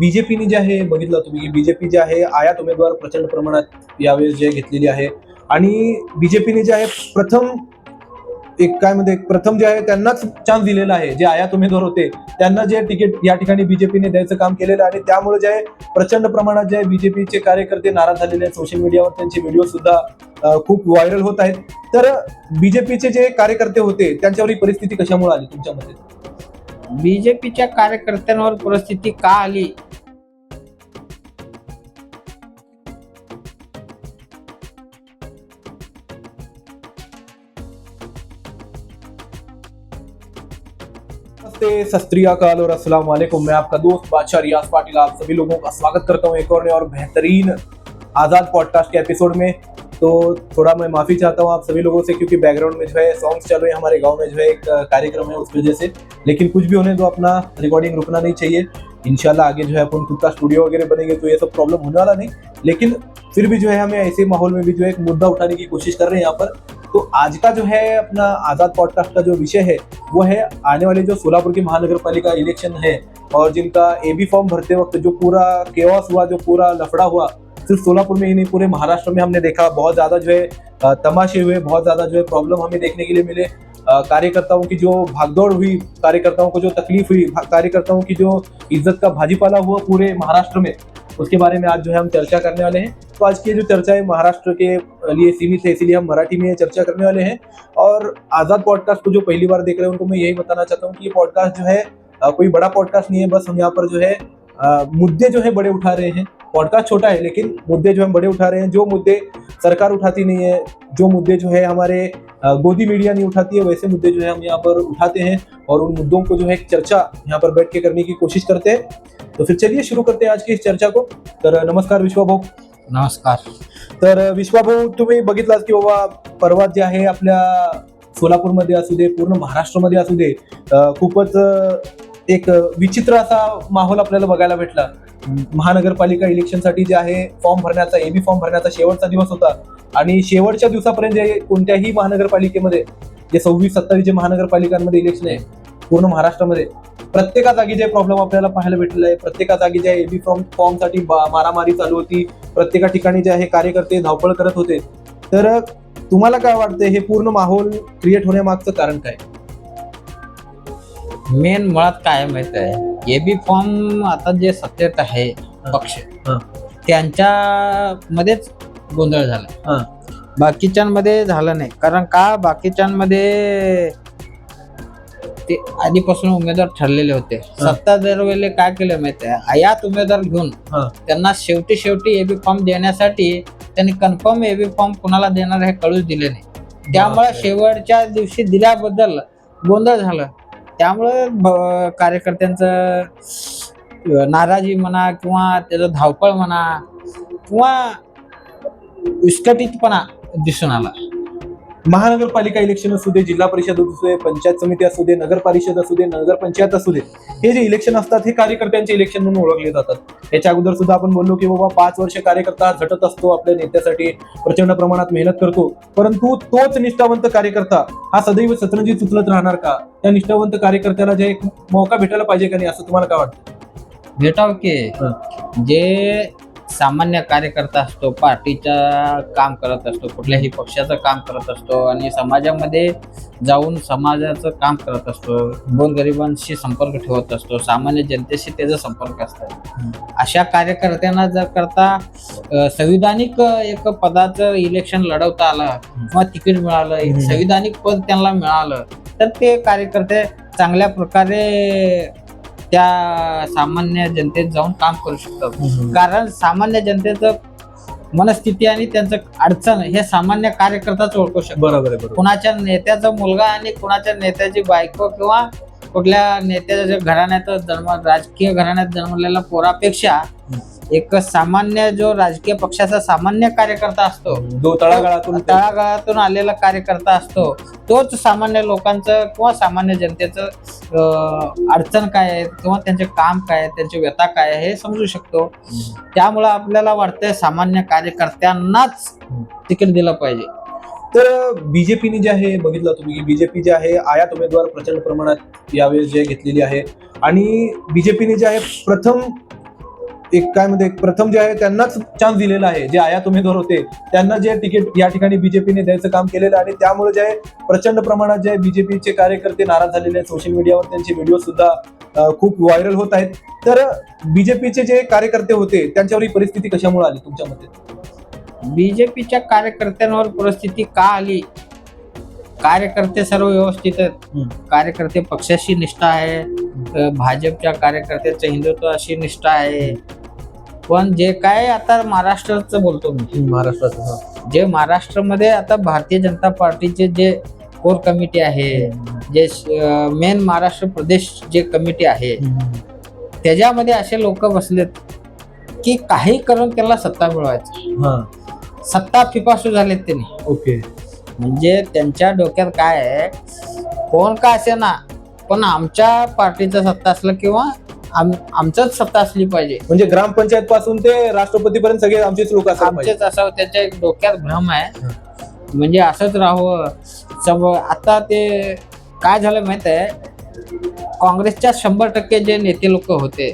बीजेपीने जे आहे बघितलं तुम्ही, बीजेपी जे आहे आयात उमेदवार प्रचंड प्रमाणात यावेळेस जे घेतलेली आहे आणि बीजेपीने जे आहे प्रथम जे आहे त्यांनाच चान्स दिलेला आहे. जे आयात उमेदवार होते त्यांना जे तिकीट या ठिकाणी बीजेपीने द्यायचं काम केलेलं आहे आणि त्यामुळे जे आहे प्रचंड प्रमाणात जे बीजेपीचे कार्यकर्ते नाराज झालेले आहेत. सोशल मीडियावर त्यांचे व्हिडिओ सुद्धा खूप व्हायरल होत आहेत. तर बीजेपीचे जे कार्यकर्ते होते त्यांच्यावर ही परिस्थिती कशामुळे आली तुमच्या मते? बीजेपीच्या कार्यकर्त्यांवर परिस्थिती का आली? नमस्ते, सत श्री अकाल और अस्सलाम वालेकुम। मैं आपका दोस्त बादशाह रियाज पाटिल आप सभी लोगों का स्वागत करता हूं एक और बेहतरीन आजाद पॉडकास्ट के एपिसोड में। तो थोड़ा मैं माफी चाहता हूं आप सभी लोगों से, क्योंकि बैकग्राउंड में जो है सॉन्ग्स चल रहे हैं, हमारे गांव में जो है एक कार्यक्रम है उस वजह से। लेकिन कुछ भी होने दो, अपना रिकॉर्डिंग रुकना नहीं चाहिए। इंशाल्लाह आगे जो है अपन खुद का स्टूडियो वगैरह बनेंगे तो ये सब प्रॉब्लम होने वाला नहीं। लेकिन फिर भी जो है हमें ऐसे माहौल में भी जो है एक मुद्दा उठाने की कोशिश कर रहे हैं यहाँ पर। तो आज का जो है अपना आजाद पॉडकास्ट का जो विषय है वो है आने वाले जो सोलापुर की महानगर पालिका इलेक्शन है और जिनका एबी फॉर्म भरते वक्त जो पूरा केओस हुआ, जो पूरा लफड़ा हुआ, सिर्फ सोलापुर में ही नहीं पूरे महाराष्ट्र में हमने देखा। बहुत ज्यादा जो है तमाशे हुए, बहुत ज्यादा जो है प्रॉब्लम हमें देखने के लिए मिले। कार्यकर्ताओं की जो भागदौड़ हुई, कार्यकर्ताओं को जो तकलीफ हुई, कार्यकर्ताओं की जो इज्जत का भाजीपाला हुआ पूरे महाराष्ट्र में, उसके बारे में आज जो है हम चर्चा करने वाले हैं। तो आज की जो चर्चा है महाराष्ट्र के लिए सीमित है, इसीलिए हम मराठी में चर्चा करने वाले हैं। और आजाद पॉडकास्ट को जो पहली बार देख रहे हैं उनको मैं यही बताना चाहता हूँ कि ये पॉडकास्ट जो है कोई बड़ा पॉडकास्ट नहीं है। बस हम यहाँ पर जो है मुद्दे जो है बड़े उठा रहे हैं। पॉडकास्ट छोटा है लेकिन मुद्दे जो हम बड़े उठा रहे हैं। जो मुद्दे सरकार उठाती नहीं है, जो मुद्दे जो है हमारे गोदी मीडिया नहीं उठाती है, वैसे मुद्दे जो है हम यहाँ पर उठाते हैं और उन मुद्दों को जो है चर्चा यहाँ पर बैठ के करने की कोशिश करते हैं। तो फिर चलिए शुरू करते हैं आज की इस चर्चा को। तर नमस्कार विश्वाभाऊ। नमस्कार। तर विश्वाभाऊ, तुम्ही बघितलात की बाबा परवा जे आहे आपल्या सोलापूरमध्ये असू दे, पूर्ण महाराष्ट्रामध्ये असू दे, खूपच एक विचित्र असा माहोल आपल्याला बघायला भेटला। महानगरपालिका इलेक्शनसाठी जे आहे फॉर्म भरण्याचा, एबी फॉर्म भरण्याचा शेवटचा दिवस होता आणि शेवटच्या दिवसापर्यंत जे कोणत्याही महानगरपालिकेमध्ये जे 26-27 जे महानगरपालिकांमध्ये इलेक्शन आहे पूर्ण महाराष्ट्रामध्ये, प्रत्येका जागी जे प्रॉब्लेम आपल्याला पाहायला भेटलेला आहे। प्रत्येका जागी जे एबी फॉर्म साठी मारामारी चालू होती। प्रत्येका ठिकाणी जे आहे कार्यकर्ते धावपळ करत होते। तर तुम्हाला काय वाटतं हे पूर्ण माहोल क्रिएट होण्यामागचं कारण काय? मेन मुळात काय माहित आहे, एबी फॉर्म आता जे सत्तेत आहे पक्ष, त्यांच्या मध्येच गोंधळ झाला, बाकीच्यांमध्ये झालं नाही। कारण का, बाकीच्यांमध्ये ते आधीपासून उमेदवार ठरलेले होते। सत्ताधारी काय केलं माहिती आहे, आयात उमेदवार घेऊन त्यांना शेवटी एबी फॉर्म देण्यासाठी त्यांनी कन्फर्म एबी फॉर्म कुणाला देणार हे कळूच दिले नाही। त्यामुळे शेवटच्या दिवशी दिल्याबद्दल गोंधळ झाला। त्यामुळे कार्यकर्त्यांचं नाराजी म्हणा किंवा त्याचं धावपळ म्हणा किंवा विस्कटीतपणा दिसून आला। महानगरपालिका इलेक्शन असू दे, जिल्हा परिषद असू दे, पंचायत समिती असू दे, नगर परिषद असू दे, नगर पंचायत असू दे, हे जे इलेक्शन असतात हे कार्यकर्त्यांचे इलेक्शन म्हणून ओळखले जातात। याच्या अगोदर सुद्धा आपण बोललो की बाबा 5 वर्ष कार्यकर्ता झटत असतो, आपल्या नेत्यासाठी प्रचंड प्रमाणात मेहनत करतो, परंतु तोच निष्ठावंत कार्यकर्ता हा सदैव सतरंजीत उचलत राहणार का? त्या निष्ठावंत कार्यकर्त्याला जे एक मौका भेटायला पाहिजे का नाही, असं तुम्हाला काय वाटतं? भेटाव की जे सामान्य कार्यकर्ता असतो, पार्टीचा काम करत असतो, कुठल्याही पक्षाचं काम करत असतो आणि समाजामध्ये जाऊन समाजाचं काम करत असतो, गोरगरिबांशी संपर्क ठेवत असतो, सामान्य जनतेशी त्याचा संपर्क असतो। अशा कार्यकर्त्यांना जर करता संविधानिक एक पदाचं इलेक्शन लढवता आलं किंवा तिकीट मिळालं, संविधानिक पद त्यांना मिळालं, तर ते कार्यकर्ते चांगल्या प्रकारे त्या सामान्य जनतेत जाऊन काम करू शकतात। कारण सामान्य जनतेचं मनस्थिती आणि त्यांचं अडचण हे सामान्य कार्यकर्ताच ओळखू शकतो। बरोबर आहे। कुणाच्या नेत्याचा मुलगा आणि कुणाच्या नेत्याची बायको किंवा कुठल्या नेत्याच्या घराण्यात राजकीय घराण्यात जन्मलेला पोरापेक्षा एक सामान्य जो राजकीय पक्षाचा सामान्य कार्यकर्ता असतो, जो तळागाळातून आलेला कार्यकर्ता असतो, तोच सामान्य लोकांचं किंवा सामान्य जनतेचं अडचण काय आहे किंवा त्यांचे काम काय आहे, त्यांची व्यथा काय आहे हे समजू शकतो। त्यामुळे आपल्याला वाटतंय सामान्य कार्यकर्त्यांनाच तिकीट दिलं पाहिजे। तर बीजेपीने जे आहे बघितलं तुम्ही की बीजेपी जे आहे आयात उमेदवार प्रचंड प्रमाणात यावेळेस जे घेतलेली आहे आणि बीजेपीने जे आहे प्रथम एक काय म्हणते प्रथम जे आहे त्यांनाच चान्स दिलेला आहे, जे आयात उमेदवार होते त्यांना जे तिकीट या ठिकाणी बीजेपीने द्यायचं काम केलेलं आहे आणि त्यामुळे जे आहे प्रचंड प्रमाणात जे बीजेपीचे कार्यकर्ते नाराज झालेले आहेत. सोशल मीडियावर त्यांचे व्हिडिओ सुद्धा खूप व्हायरल होत आहेत. तर बीजेपीचे जे कार्यकर्ते होते त्यांच्यावर ही परिस्थिती कशामुळे आली तुमच्या मते? बीजेपीच्या कार्यकर्त्यांवर परिस्थिती का आली? कार्यकर्ते सर्व व्यवस्थित आहेत. कार्यकर्ते पक्षाशी निष्ठा आहे. भाजपच्या कार्यकर्त्याचं हिंदुत्वाशी निष्ठा आहे. पण जे काय आता महाराष्ट्राचं बोलतो मी, महाराष्ट्रात जे महाराष्ट्रामध्ये आता भारतीय जनता पार्टीचे जे कोर कमिटी आहे, जे मेन महाराष्ट्र प्रदेश जे कमिटी आहे, त्याच्यामध्ये असे लोक बसलेत की काही करून त्यांना सत्ता मिळवायची. सत्ता फिपासू झालेत त्यांनी. ओके. म्हणजे त्यांच्या डोक्यात काय आहे, कोण का असे ना पण आमच्या पार्टीचा सत्ता असलं किंवा आमचंच सत्ता असली पाहिजे. म्हणजे ग्रामपंचायत पासून ते राष्ट्रपतीपर्यंत सगळे आमचेच लोक आमचेच असावं, त्याच्या एक डोक्यात भ्रम आहे. म्हणजे असंच राहावं. आता ते काय झालं माहित आहे, काँग्रेसच्या 100% जे नेते लोक होते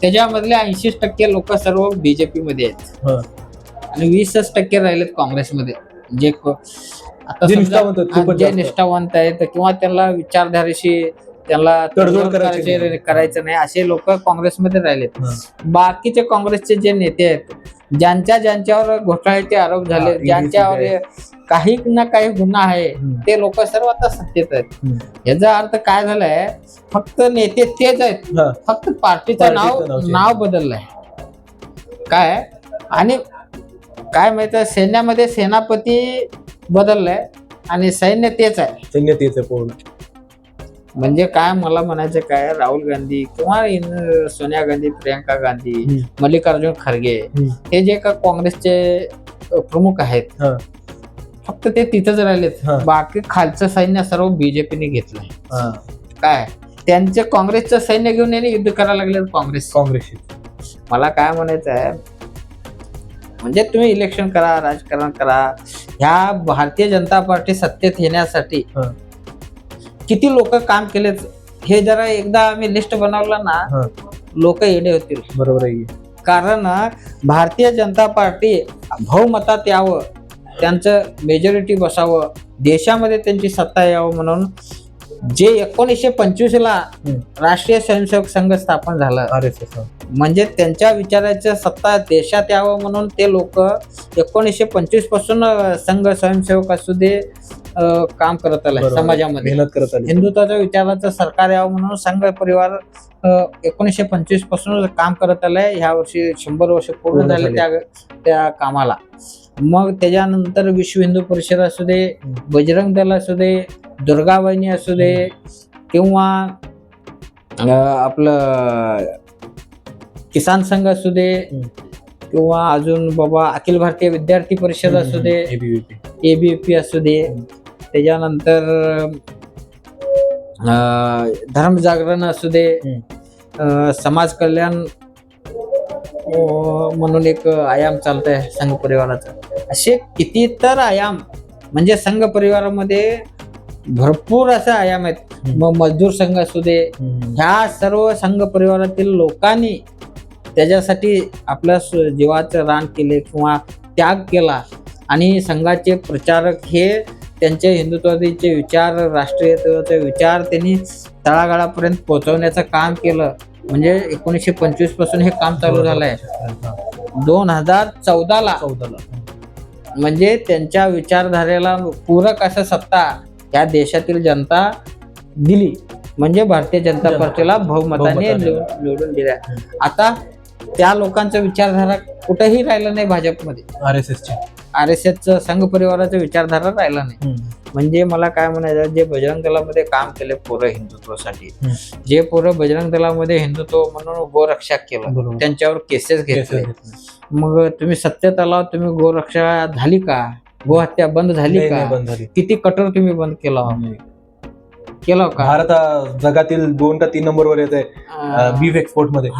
त्याच्यामधले 80% लोक सर्व बीजेपी मध्ये आहेत आणि 20% राहिलेत काँग्रेसमध्ये. जे आता जे निष्ठावंत आहेत किंवा त्यांना विचारधारेशी त्यांना तडजोड करायचं नाही असे लोक काँग्रेसमध्ये राहिलेत. बाकीचे काँग्रेसचे जे नेते आहेत, ज्यांच्यावर घोटाळ्याचे आरोप झाले, ज्यांच्यावर काही ना काही गुन्हा आहे, ते लोक सर्व आता सत्तेत आहेत. याचा अर्थ काय झालाय, फक्त नेते तेच आहेत, फक्त पार्टीचं नाव बदललंय. काय आणि काय माहिती, सैन्यामध्ये सेनापती बदललाय आणि सैन्य तेच आहे. पूर्ण म्हणजे काय मला म्हणायचं काय, राहुल गांधी किंवा सोनिया गांधी, प्रियंका गांधी, मल्लिकार्जुन खरगे हे जे का काँग्रेसचे प्रमुख आहेत, फक्त ते तिथंच राहिलेत. बाकी खालचं सैन्य सर्व बीजेपीने घेतलंय. काय त्यांचे काँग्रेसचं सैन्य घेऊन युद्ध करायला लागले काँग्रेसशी. मला काय म्हणायचं आहे, म्हणजे तुम्ही इलेक्शन करा, राजकारण करा, ह्या भारतीय जनता पार्टी सत्तेत येण्यासाठी किती लोक काम केलेत हे जरा एकदा आम्ही लिस्ट बनवलं ना, लोक येडे होतील. बरोबर आहे. कारण भारतीय जनता पार्टी बहुमतात यावं, त्यांचं मेजॉरिटी बसावं, देशामध्ये त्यांची सत्ता यावं म्हणून जे 1925 ला राष्ट्रीय स्वयंसेवक संघ स्थापन झालं, RSS, म्हणजे त्यांच्या विचाराचं सत्ता देशात यावं म्हणून ते लोक 1925 पासून संघ स्वयंसेवक असू दे काम करत आले, समाजामध्ये मेहनत करत आले. हिंदुत्वाच्या विचाराचं सरकार यावं म्हणून संघ परिवार 1925 पासून काम करत आलंय. ह्या वर्षी 100 वर्ष पूर्ण झाले त्या कामाला. मग त्याच्यानंतर विश्व हिंदू परिषद असू दे, बजरंग दल असू दे, दुर्गा वाहिनी असू दे, किंवा आपलं किसान संघ असू दे, किंवा अजून बाबा अखिल भारतीय विद्यार्थी परिषद असू दे, ABVP असू दे, त्याच्यानंतर धर्म जागरण असू दे, समाज कल्याण म्हणून एक आयाम चालत आहे संघ परिवाराचा. असे किती तर आयाम, म्हणजे संघ परिवारामध्ये भरपूर असे आयाम आहेत. मग मजदूर संघ असू दे, ह्या सर्व संघ परिवारातील लोकांनी त्याच्यासाठी आपल्या जीवाचं रान केले किंवा त्याग केला आणि संघाचे प्रचारक हे त्यांचे हिंदुत्वाचे विचार, राष्ट्रीयत्वाचे विचार त्यांनी तळागाळापर्यंत पोहोचवण्याचं काम केलं. म्हणजे 1925 पासून हे काम चालू झालंय. 2014ला म्हणजे त्यांच्या विचारधारेला पूरक असं सत्ता या देशातील जनता दिली, म्हणजे भारतीय जनता पार्टीला बहुमताने निवडून दिल्या. आता त्या लोकांचा विचारधारा कुठेही राहिलं नाही भाजपमध्ये. RSSचं संघ परिवाराचा विचारधारा राहिला नाही. म्हणजे मला काय म्हणायचं, जे बजरंग दलामध्ये काम केले पोरं हिंदुत्वासाठी, जे पोरं बजरंग दलामध्ये हिंदुत्व म्हणून गोरक्षा केलं, त्यांच्यावर केसेस घेतले. मग तुम्ही सत्तेत आला, तुम्ही गोरक्षा झाली का? गोहत्या बंद झाली का? किती कठोर तुम्ही बंद केला का? भारत जगातील 2 का 3 नंबरवर येत आहे बीफ एक्सपोर्ट मध्ये.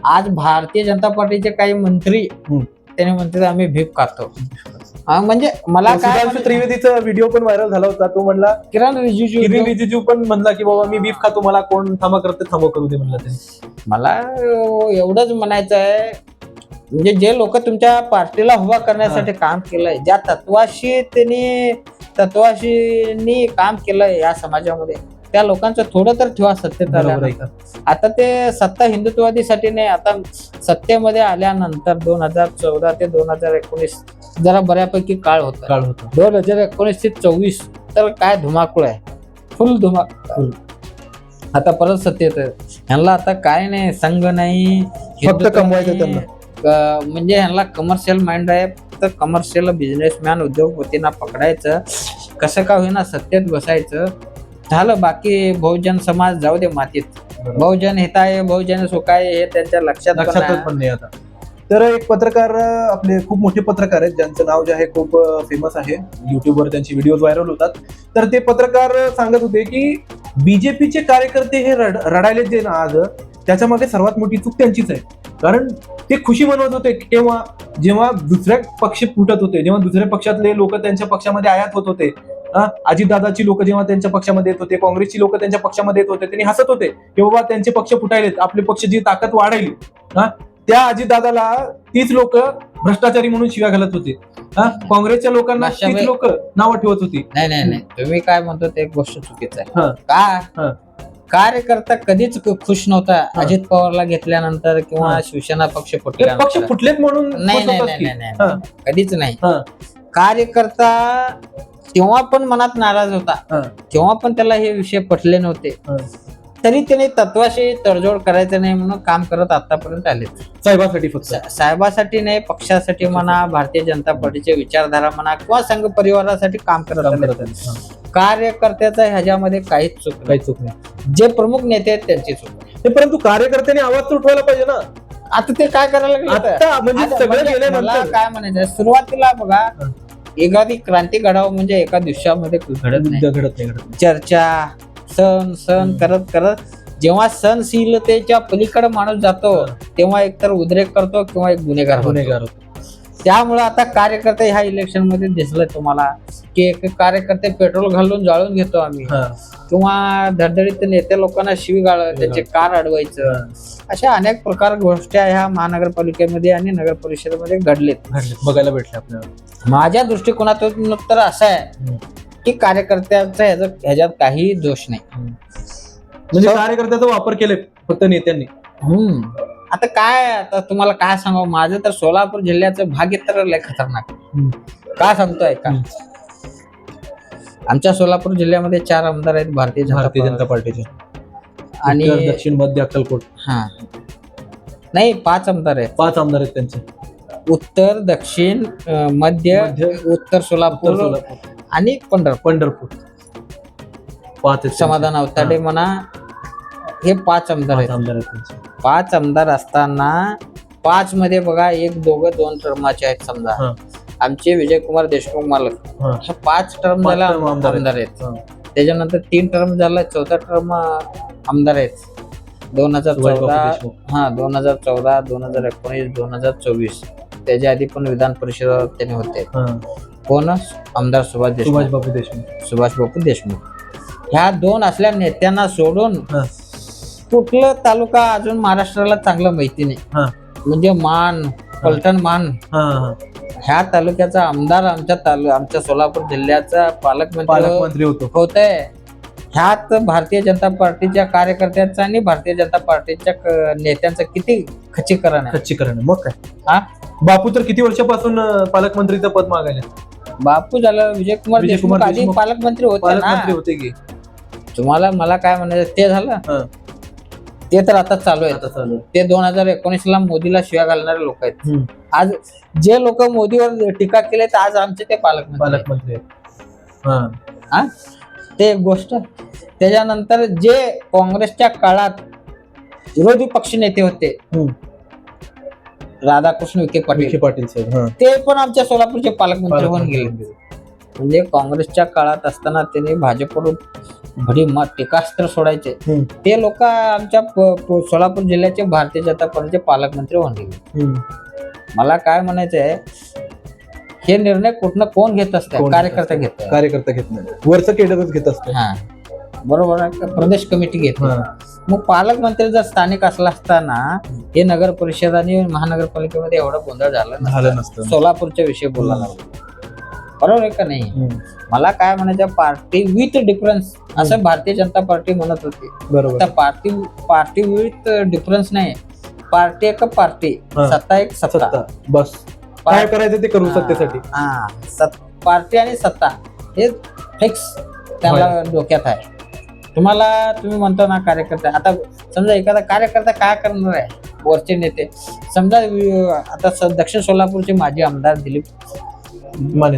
आज भारतीय जनता पार्टीचे काही मंत्री त्याने म्हणतात आम्ही भीप खातो. म्हणजे मला काय सुधांशु त्रिवेदीचा व्हिडिओ पण व्हायरल झाला होता. तो म्हणला, किरण रिजिजू पण म्हणला की बाबा मी बीफ खातो, मला कोण थांबा करते थांबा करू दे म्हणला त्यांनी. मला एवढंच म्हणायचं आहे, म्हणजे जे लोक तुमच्या पार्टीला उभा करण्यासाठी काम केलंय, ज्या तत्वाशी काम केलंय या समाजामध्ये, त्या लोकांचं थोडं तर ठेवा सत्तेत आल्यानंतर. आता ते सत्ता हिंदुत्ववादीसाठी नाही, आता सत्तेमध्ये आल्यानंतर 2014 ते 2019 जरा बऱ्यापैकी काळ होता. 2019 ते 24 तर काय धुमाकूळ आहे, फुल धुमाकूळ. आता परत सत्तेत ह्यांना आता काय नाही, संघ नाही, फक्त कमवायचं त्यांना. म्हणजे ह्यांना कमर्शियल माइंड आहे, तर कमर्शियल बिझनेसमॅन उद्योगपतींना पकडायचं, कसं का होईना सत्तेत बसायचं, झालं. बाकी बहुजन समाज जाऊ दे मातीत. बहुजन हिताय बहुजन सुखाय हे त्यांच्या लक्षात पण नाही आता. तर एक पत्रकार, आपले खूप मोठे पत्रकार आहेत ज्यांचं नाव जे आहे खूप फेमस आहे, युट्यूबवर त्यांचे व्हिडिओ व्हायरल होतात. तर ते पत्रकार सांगत होते की बीजेपीचे कार्यकर्ते हे रडायले जे ना आज, त्याच्या मागे सर्वात मोठी चूक त्यांचीच आहे. कारण ते खुशी मनवत होते तेव्हा जेव्हा दुसऱ्या पक्ष फुटत होते, जेव्हा दुसऱ्या पक्षातले लोक त्यांच्या पक्षामध्ये आयात होत होते. अजितदादाची लोक जेव्हा त्यांच्या पक्षामध्ये येत होते, काँग्रेसची लोक त्यांच्या पक्षामध्ये येत होते, त्यांनी हसत होते की बाबा त्यांचे पक्ष फुटायलेत, आपले पक्षाची ताकद वाढायली. त्या अजितदादाला तीच लोक भ्रष्टाचारी म्हणून शिव्या घालत होते. काँग्रेसच्या लोकांना तीच लोक नावं ठेवत होती. नाही, तुम्ही काय म्हणतो ते गोष्ट चुकीच आहे. का कार्यकर्ता कधीच खुश नव्हता अजित पवारला घेतल्यानंतर किंवा शिवसेना पक्ष फुटलेत म्हणून. नाही, कधीच नाही. कार्यकर्ता तेव्हा पण मनात नाराज होता, तेव्हा पण त्याला हे विषय पटले नव्हते, तरी त्याने तत्वाशी तडजोड करायचं नाही म्हणून काम करत आतापर्यंत आले. साहेबासाठी, फक्त साहेबासाठी नाही, पक्षासाठी म्हणा, भारतीय जनता पार्टीची विचारधारा म्हणा, किंवा संघ परिवारासाठी काम करत आले. कार्यकर्त्याचा ह्याच्यामध्ये काहीच चूक नाही. जे प्रमुख नेते आहेत त्यांची चूक आहे. परंतु कार्यकर्त्यांनी आवाज उठवायला पाहिजे ना. आता ते काय करायला लागले, मला काय म्हणायचं, सुरुवातीला बघा एखादी क्रांती घडावं म्हणजे एका दिवसामध्ये घडत नाही. चर्चा, सण करत करत जेव्हा सहनशीलतेच्या पलीकडे माणूस जातो तेव्हा एकतर उद्रेक करतो किंवा एक गुन्हेगार होतो. त्यामुळे आता कार्यकर्ते ह्या इलेक्शन मध्ये दिसलं तुम्हाला की एक कार्यकर्ते पेट्रोल घालून जाळून घेतो आम्ही, किंवा धडधडीत नेते लोकांना शिवी गाळ, त्यांचे कार अडवायचं, अशा अनेक प्रकार गोष्टी ह्या महानगरपालिकेमध्ये आणि नगर परिषदेमध्ये घडलेत, बघायला भेटले आपल्याला. माझ्या दृष्टिकोनातून तर असं आहे की कार्यकर्त्याचा ह्याच्यात काही दोष नाही. म्हणजे कार्यकर्त्याचा वापर केले फक्त नेत्यांनी. आता काय, आता तुम्हाला काय सांगू, माझं तर सोलापूर जिल्ह्याचं भाग्य तर लय खतरनाक. काय सांगतोय का, आमच्या सोलापूर जिल्ह्यामध्ये 4 आमदार आहेत भारतीय जनता पार्टीचे, आणि दक्षिण मध्य अक्कलकोट. नाही, 5 आमदार आहेत. 5 आमदार आहेत त्यांचे, उत्तर, दक्षिण, मध्य, उत्तर सोलापूर आणि पंढरपूर. 5 समाधान अवताडे म्हणा, हे 5 आमदार आहेत. 5 आमदार असताना 5 मध्ये बघा 1-2 टर्माचे आहेत. समजा आमचे विजयकुमार देशमुख मालक हे 5 टर्म झाला आमदार आहेत. त्याच्यानंतर 3 टर्म झाला, 4था टर्म आमदार आहेत. 2014, 2019, 2024, त्याच्या आधी पण विधान परिषद त्यांनी होते. कोण? आमदार सुभाष बापू देशमुख. ह्या 2 असल्या नेत्यांना सोडून कुठलं तालुका अजून महाराष्ट्राला चांगलं माहिती नाही. म्हणजे पलटण मान ह्या तालुक्याचा आमदार आमच्या सोलापूर जिल्ह्याचा पालकमंत्री होत आहे. ह्यात भारतीय जनता पार्टीच्या कार्यकर्त्यांचा आणि भारतीय जनता पार्टीच्या नेत्यांचं किती खच्चीकरण आहे. मग काय, बापू तर किती वर्षापासून पालकमंत्रीचं पद मागायला. बापू झालं, विजयकुमार देशमुख आधी पालकमंत्री होते की. तुम्हाला मला काय म्हणायचं, ते झालं, ते तर आता चालू आहे. ते 2019ला मोदीला शिव्या घालणारे लोक आहेत. आज जे लोक मोदीवर टीका केले तर आज आमचे ते पालकमंत्री आहेत. ते एक गोष्ट. त्याच्यानंतर जे काँग्रेसच्या काळात विरोधी पक्ष नेते होते, राधाकृष्ण विखे पाटील साहेब, ते पण आमच्या सोलापूरचे पालकमंत्री होऊन गेले. म्हणजे काँग्रेसच्या काळात असताना त्यांनी भाजपकडून भरी टीकास्त्र सोडायचे, ते लोक आमच्या सोलापूर जिल्ह्याचे भारतीय जनता पार्टीचे पालकमंत्री होऊन गेले. मला काय म्हणायचंय, हे निर्णय कुठनं कोण घेत असतं? कोण कार्यकर्ता घेत. कार्यकर्ता घेत नाही, वरचं केडरच घेत असतो. हा बरोबर आहे का? प्रदेश कमिटी घेते. हा. मग पालकमंत्री जर स्थानिक असला असताना हे नगर परिषद आणि महानगरपालिकेमध्ये एवढा गोंधळ झाला झालं नसतं. सोलापूरच्या विषयी बोलायला लागलो. बरोबर आहे का नाही? हम्म. मला काय म्हणायचं, पार्टी विथ डिफरन्स असं भारतीय जनता पार्टी म्हणत होती. बरोबर. आता पार्टी विथ डिफरन्स नाही, पार्टी एक पार्टी, हा. सत्ता एक सत्ता. सत्ता बस, काय करायचं ते करू सत्तेसाठी. पार्टी आणि सत्ता हे फिक्स त्याला डोक्यात आहे. तुम्ही म्हणतो ना कार्यकर्ता, आता समजा एखादा कार्यकर्ता काय करणार आहे, वरचे नेते समजा आता दक्षिण सोलापूरचे माजी आमदार दिलीप माने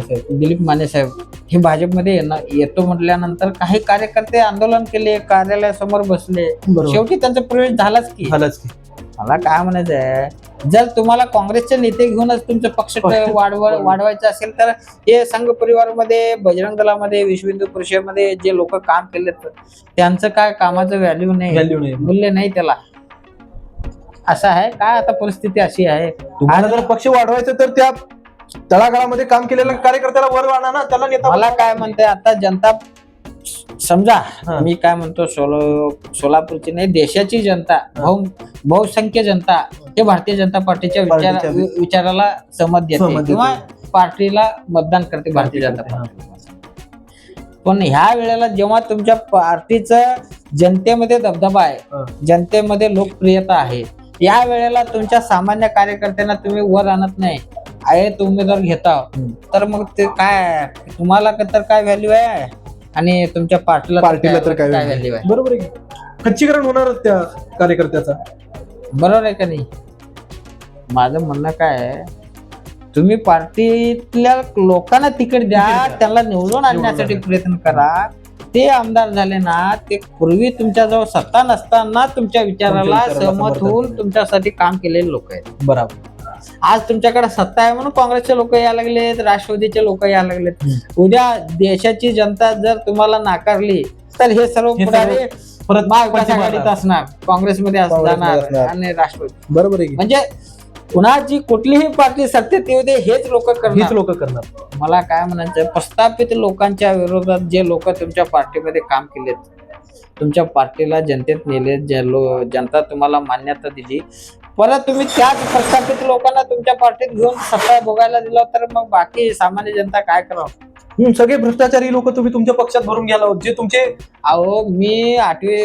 साहेब हे भाजपमध्ये येतो म्हटल्यानंतर काही कार्यकर्ते आंदोलन केले, कार्यालयासमोर बसले, शेवटी त्यांचा प्रवेश झालाच की. मला काय म्हणायचं आहे, जर तुम्हाला काँग्रेसचे नेते घेऊनच तुमचं पक्ष वाढवायचं असेल तर हे संघ परिवारमध्ये, बजरंग दलामध्ये, विश्व हिंदू परिषदेमध्ये जे लोक काम केले त्यांचं काय कामाचं व्हॅल्यू नाही, मूल्य नाही त्याला. असं आहे काय? आता परिस्थिती अशी आहे. तुम्हाला जर पक्ष वाढवायचं तर त्या तळागाळामध्ये काम केलेल्या कार्यकर्त्याला वर आणा ना, त्याला नेता. मला काय म्हणते, आता जनता समजा मी काय म्हणतो, सोलापूरची नाही देशाची जनता, बहुसंख्य जनता हे भारतीय जनता पार्टीच्या विचाराला सहमत देते किंवा पार्टीला मतदान करते भारतीय जनता पार्टी. पण ह्या वेळेला जेव्हा तुमच्या पार्टीचं जनतेमध्ये दबदबा आहे, जनतेमध्ये लोकप्रियता आहे, या वेळेला तुमच्या सामान्य कार्यकर्त्यांना तुम्ही वर आणत नाही, उमेदवार घेता, तर मग ते काय तुम्हाला तर काय व्हॅल्यू आहे आणि तुमच्या पार्टीला तर काय व्हॅल्यू आहे? बरोबर आहे. खच्चीकरण होणारच त्या कार्यकर्त्याचा. बरोबर आहे का नाही? माझं म्हणणं काय आहे, तुम्ही पार्टीतल्या लोकांना तिकीट द्या, त्यांना निवडून आणण्यासाठी प्रयत्न करा. ते आमदार झाले ना, ते पूर्वी तुमच्याजवळ सत्ता नसताना तुमच्या विचाराला सहमत होऊन तुमच्यासाठी काम केलेले लोक आहेत. बरोबर. आज तुमच्याकडे सत्ता आहे म्हणून काँग्रेसचे लोक यायला लागलेत, राष्ट्रवादीचे लोक यायला लागलेत. उद्या देशाची जनता जर तुम्हाला नाकारली तर हे सर्व पुढारी परत महाविकास आघाडीत असणार, काँग्रेसमध्ये असणार आणि राष्ट्रवादी. बरोबर आहे. म्हणजे कुणाची कुठलीही पार्टी सत्तेत येऊ दे, हेच लोक करणार. मला काय म्हणायचं, प्रस्थापित लोकांच्या विरोधात जे लोक तुमच्या पार्टीमध्ये काम केलेत, तुमच्या पार्टीला जनतेत नेले, जनता तुम्हाला मान्यता दिली, परत तुम्ही त्याच प्रस्थापित लोकांना तुमच्या पार्टीत घेऊन सत्ता भोगायला दिला, तर मग बाकी सामान्य जनता काय करावं? सगळे भ्रष्टाचारी लोक तुम्ही तुमच्या पक्षात भरून घ्याला, जे तुमचे. अहो, मी 8वी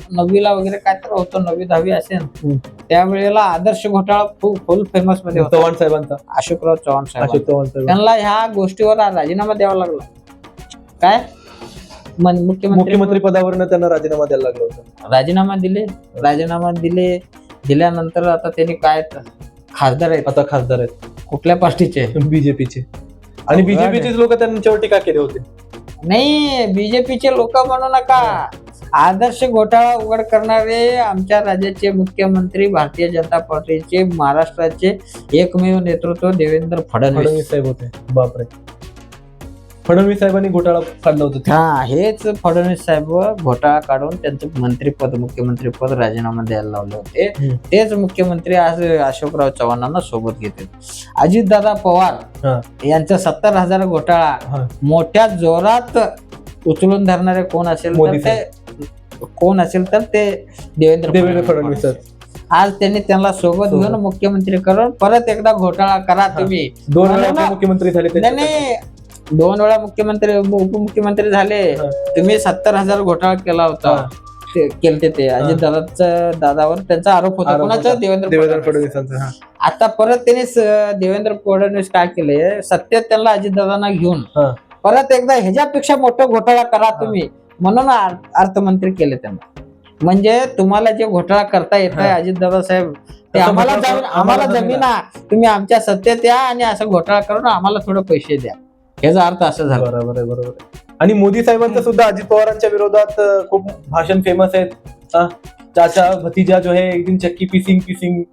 9वीला वगैरे काय तर होतो, 9वी 10वी असेल त्यावेळेला आदर्श घोटाळा फुल फेमस मध्ये होता चव्हाण साहेबांचा, अशोकराव चव्हाण साहेब. त्यांना ह्या गोष्टीवर राजीनामा द्यावा लागला. काय मुख्यमंत्री पदावरनं त्यांना राजीनामा द्यायला लागला होता. राजीनामा दिल्यानंतर आता त्यांनी काय खासदार आहेत. आता खासदार आहेत कुठल्या पार्टीचे? बीजेपीचे. आणि बीजेपीचे लोक त्यांच्यावर टीका केले होते. नाही, बीजेपीचे लोक म्हणू नका, आदर्श घोटाळा उघड करणारे आमच्या राज्याचे मुख्यमंत्री, भारतीय जनता पार्टीचे महाराष्ट्राचे एकमेव नेतृत्व देवेंद्र फडणवीस साहेब होते. बापरे, फडणवीस साहेबांनी घोटाळा काढला होता. हेच फडणवीस साहेब घोटाळा काढून त्यांचं मंत्रीपद, मुख्यमंत्रीपद राजीनामा द्यायला लावले होते. तेच मुख्यमंत्री आज अशोकराव चव्हाणांना सोबत घेते. अजितदादा पवार यांचा 70,000 घोटाळा मोठ्या जोरात उचलून धरणारे कोण असेल तर ते देवेंद्र फडणवीस. आज त्यांना सोबत घेऊन मुख्यमंत्री करून परत एकदा घोटाळा करा. तुम्ही 2 वेळा मुख्यमंत्री झाले. नाही, 2 वेळा उपमुख्यमंत्री झाले. तुम्ही 70,000 घोटाळा केला होता, केलते ते दादावर त्यांचा आरोप होता. कोणाचा? देवेंद्र फडणवीसांचा. आता परत त्यांनी देवेंद्र फडणवीस काय केले, सत्तेत त्यांना अजितदादांना घेऊन परत एकदा ह्याच्यापेक्षा मोठा घोटाळा करा तुम्ही म्हणून अर्थमंत्री केले त्यांना. म्हणजे तुम्हाला जे घोटाळा करता येत आहे अजितदादा साहेब, ते आम्हाला जमीन तुम्ही आमच्या सत्तेत या आणि असं घोटाळा करून आम्हाला थोडे पैसे द्या, याचा अर्थ असं झाला. बरोबर. आणि मोदी साहेबांचं सुद्धा अजित पवारांच्या विरोधात खूप भाषण फेमस आहेत. चाचा भतीजा जो है एक दिन चक्की पिसिंग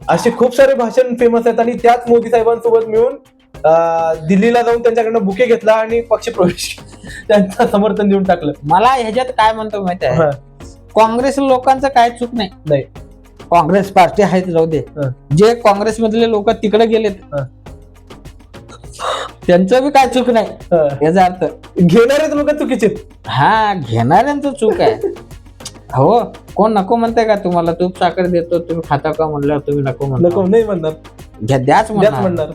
असे खूप सारे भाषण फेमस आहेत. आणि त्याच मोदी साहेबांसोबत मिळून दिल्लीला जाऊन त्यांच्याकडनं बुके घेतला आणि पक्ष प्रवेश त्यांचं समर्थन देऊन टाकलं. मला ह्याच्यात काय म्हणतो माहिती आहे, काँग्रेस लोकांचं काय चूक नाही. काँग्रेस पार्टी आहेत, जाऊ दे. जे काँग्रेस मधले लोक तिकडे गेलेत त्यांचं बी काय चूक नाही हा. याचा अर्थ. घेणारेच लोक चुकीचे आहेत. हा, घेणाऱ्यांचं चूक आहे. हो, कोण नको म्हणताय का तुम्हाला तूप साखर देतो तुम्ही खाता का म्हणल्यावर तुम्ही नको नको म्हणता. नाही म्हणणार, द्याच द्याच म्हणणार. म्हणणार.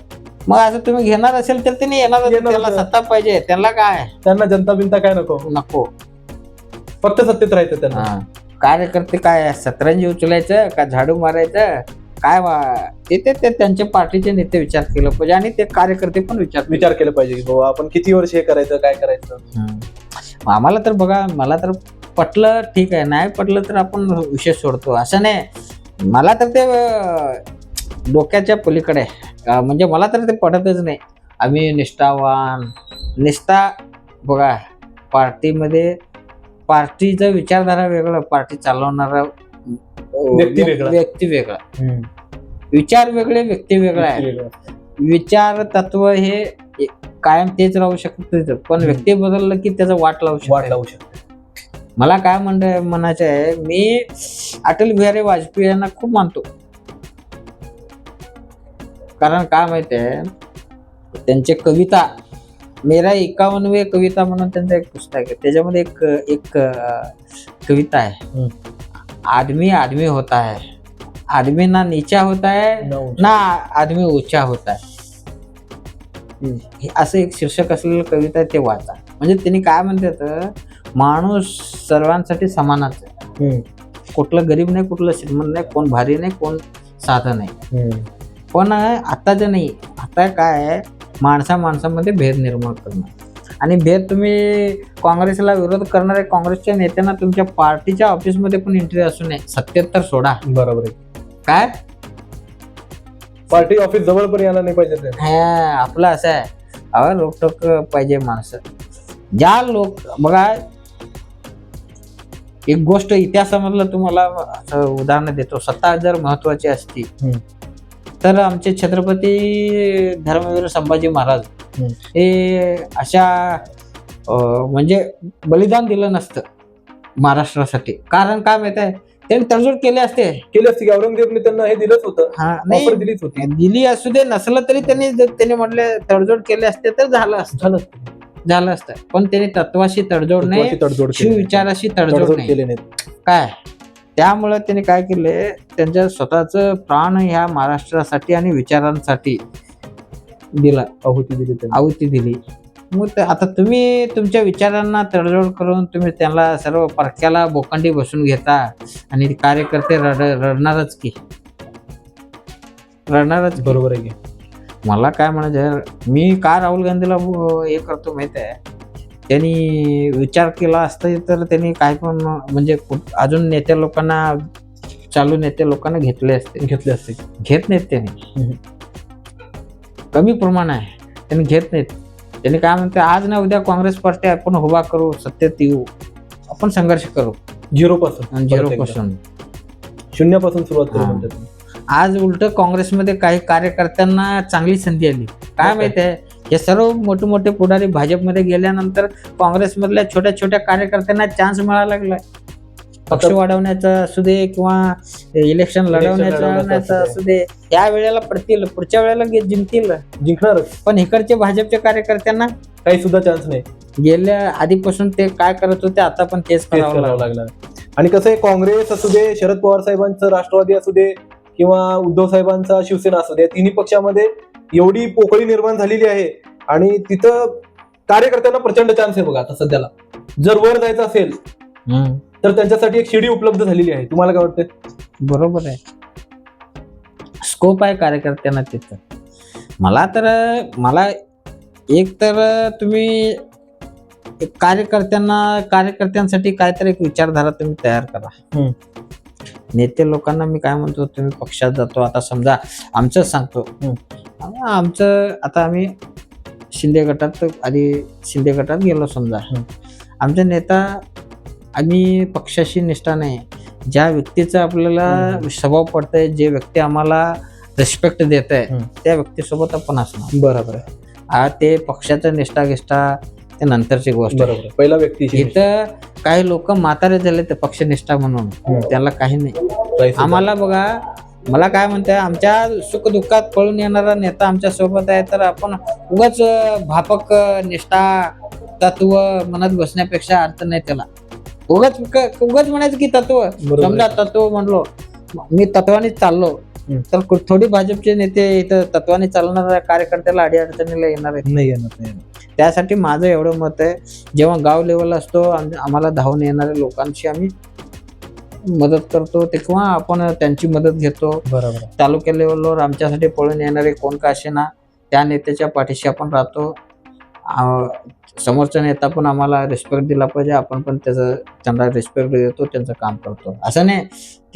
मग असं तुम्ही घेणार असेल तर त्यांनी येणार, येणार त्याला होतं. सत्ता पाहिजे, त्यांना काय त्यांना जनता बिनता काय नको, नको. फक्त सत्तेत राहायचं त्यांना. हा. कार्यकर्ते काय सतरंजी उचलायचं का झाडू मारायचं काय ते त्यांच्या पार्टीचे नेते विचार केलं पाहिजे आणि ते कार्यकर्ते पण विचार केला पाहिजे की बाबा आपण किती वर्ष हे करायचं, काय करायचं. आम्हाला तर बघा, मला तर पटलं ठीक आहे, नाही पटलं तर आपण विषय सोडतो असं नाही. मला तर ते डोक्याच्या पलीकडे आहे. म्हणजे मला तर ते पटतच नाही. आम्ही निष्ठा बघा, पार्टीमध्ये पार्टीचं विचारधारा वेगळं, पार्टी चालवणारा व्यक्ती वेगळा, विचार वेगळे, व्यक्ती वेगळा आहे. विचार तत्व हे कायम तेच राहू शकत, पण व्यक्ती बदललं की त्याचं वाट लावू शकते. मला काय म्हणायचं आहे, मी अटल बिहारी वाजपेयी यांना खूप मानतो. कारण काय माहिती आहे, त्यांचे कविता मेरा 51वें कविता म्हणून त्यांचं एक पुस्तक आहे, त्याच्यामध्ये एक कविता आहे, आदमी आदमी होता है, आदमी ना नीचा होता है ना आदमी ऊंचा होता है. असं एक शीर्षक असलेलं कविता आहे, ते वाचा. म्हणजे त्यांनी काय म्हणतात, माणूस सर्वांसाठी समानच आहे. कुठलं गरीब नाही, कुठलं श्रीमंत नाही, कोण भारी नाही, कोण साधं नाही. पण आताचं नाही, आता काय आहे, माणसामध्ये भेद निर्माण करणं. आणि भेद तुम्ही काँग्रेसला विरोध करणाऱ्या काँग्रेसच्या नेत्यांना तुमच्या पार्टीच्या ऑफिसमध्ये पण एंट्री असू नये, सत्तेत तर सोडा. बरोबर आहे. काय पार्टी ऑफिस जवळ पण यायला नाही पाहिजे. आपलं असं आहे, रोकटोक पाहिजे माणसं. ज्या लोक बघा, एक गोष्ट इतिहासामधलं तुम्हाला असं उदाहरण देतो. सत्ता जर महत्वाची असती तर आमचे छत्रपती धर्मवीर संभाजी महाराज हे अशा म्हणजे बलिदान दिलं नसतं महाराष्ट्रासाठी. कारण काय माहित आहे, त्यांनी तडजोड केली असते की औरंगजेबने त्यांना हे दिलंच होतं. नाही दिलीच होती, दिली असू दे, नसलं तरी त्यांनी म्हटले तडजोड केले असते तर झालं असतं. पण त्यांनी तत्वाशी तडजोड नाही, शिवविचाराशी तडजोड नाही. काय त्यामुळं त्यांनी काय केले, त्यांच्या स्वतःचं प्राण ह्या महाराष्ट्रासाठी आणि विचारांसाठी दिला, आहुती दिली. मग आता तुम्ही तुमच्या विचारांना तडजोड करून तुम्ही त्यांना सर्व परक्याला बोकांडी बसून घेता आणि कार्यकर्ते रडणारच की. बरोबर आहे की. मला काय म्हणायचं, मी का राहुल गांधीला हे करतो माहित आहे, त्यांनी विचार केला असता तर त्यांनी काय पण म्हणजे अजून चालू नेते लोकांना घेतले असते. घेत नाहीत त्यांनी, कमी प्रमाण आहे, त्यांनी घेत नाहीत. त्यांनी काय म्हणते, आज ना उद्या काँग्रेस पार्टी आपण उभा करू, सत्तेत येऊ, आपण संघर्ष करू 0 पासून, शून्यापासून सुरुवात करू म्हणतात. आज उलट काँग्रेसमध्ये काही कार्यकर्त्यांना चांगली संधी आली. काय माहिती आहे, हे सर्व मोठे पुढारी भाजपमध्ये गेल्यानंतर काँग्रेसमधल्या छोट्या कार्यकर्त्यांना चान्स मिळायला लागलाय. पक्ष वाढवण्याचा असू दे किंवा इलेक्शन लढवण्याचा असू दे, या वेळेला पडतील, पुढच्या वेळेला जिंकणारच. पण इकडच्या भाजपच्या कार्यकर्त्यांना काही सुद्धा चान्स नाही. गेल्या आधीपासून ते काय करत होते, आता पण तेच करावं लागलं. आणि कसं आहे, काँग्रेस असू दे, शरद पवार साहेबांचं राष्ट्रवादी असू दे किंवा उद्धव साहेबांचा शिवसेना असू दे, तिन्ही पक्षामध्ये एवढी पोकळी निर्माण झालेली आहे आणि तिथं कार्यकर्त्यांना प्रचंड चान्स आहे. बघा आता सध्याला जर वर जायचं असेल तर त्यांच्यासाठी एक शिडी उपलब्ध झालेली आहे. तुम्हाला काय वाटतंय? बरोबर आहे, स्कोप आहे कार्यकर्त्यांना तिथं. मला एक तर तुम्ही कार्यकर्त्यांसाठी काहीतरी एक विचारधारा तुम्ही तयार करा. नेते लोकांना मी काय म्हणतो, तुम्ही पक्षात जातो, आता समजा आमचं सांगतो, आमचं आता आम्ही शिंदे गटात गेलो समजा, आमचा नेता, आम्ही पक्षाशी निष्ठा नाही, ज्या व्यक्तीचा आपल्याला स्वभाव पडतंय, जे व्यक्ती आम्हाला रिस्पेक्ट देत आहे त्या व्यक्तीसोबत आपण असणार. बरोबर आहे. ते पक्षाचं निष्ठा ते नंतरची गोष्ट. बरोबर, पहिला व्यक्ती. इथं काही लोक म्हातारे झाले तर पक्षनिष्ठा म्हणून, त्याला काही नाही. आम्हाला बघा, मला काय म्हणताय, आमच्या सुखदुःखात पळून येणारा नेता आमच्या सोबत आहे, तर आपण उगाच भापक निष्ठा तत्व म्हणत बसण्यापेक्षा अर्थ नाही त्याला. उगाच म्हणायचं की तत्व, बरोबर समजा तत्व म्हणलो, मी तत्वाने चाललो, तर थोडी भाजपचे नेते इथं तत्वाने चालणाऱ्या कार्यकर्त्याला अडीअडचणीला येणार आहेत. नाही येणार, नाही येणार. त्यासाठी माझं एवढं मत आहे, जेव्हा गाव लेवलला असतो आम्हाला धावून येणाऱ्या लोकांची आम्ही मदत करतो, ते किंवा आपण त्यांची मदत घेतो. बरोबर. तालुक्या लेवलवर आमच्यासाठी पळून येणारे कोण का असेना, त्या नेत्याच्या पाठीशी आपण राहतो. समोरचा नेता पण आम्हाला रिस्पेक्ट दिला पाहिजे, आपण पण त्यांना रिस्पेक्ट देतो, त्यांचं काम करतो. असं नाही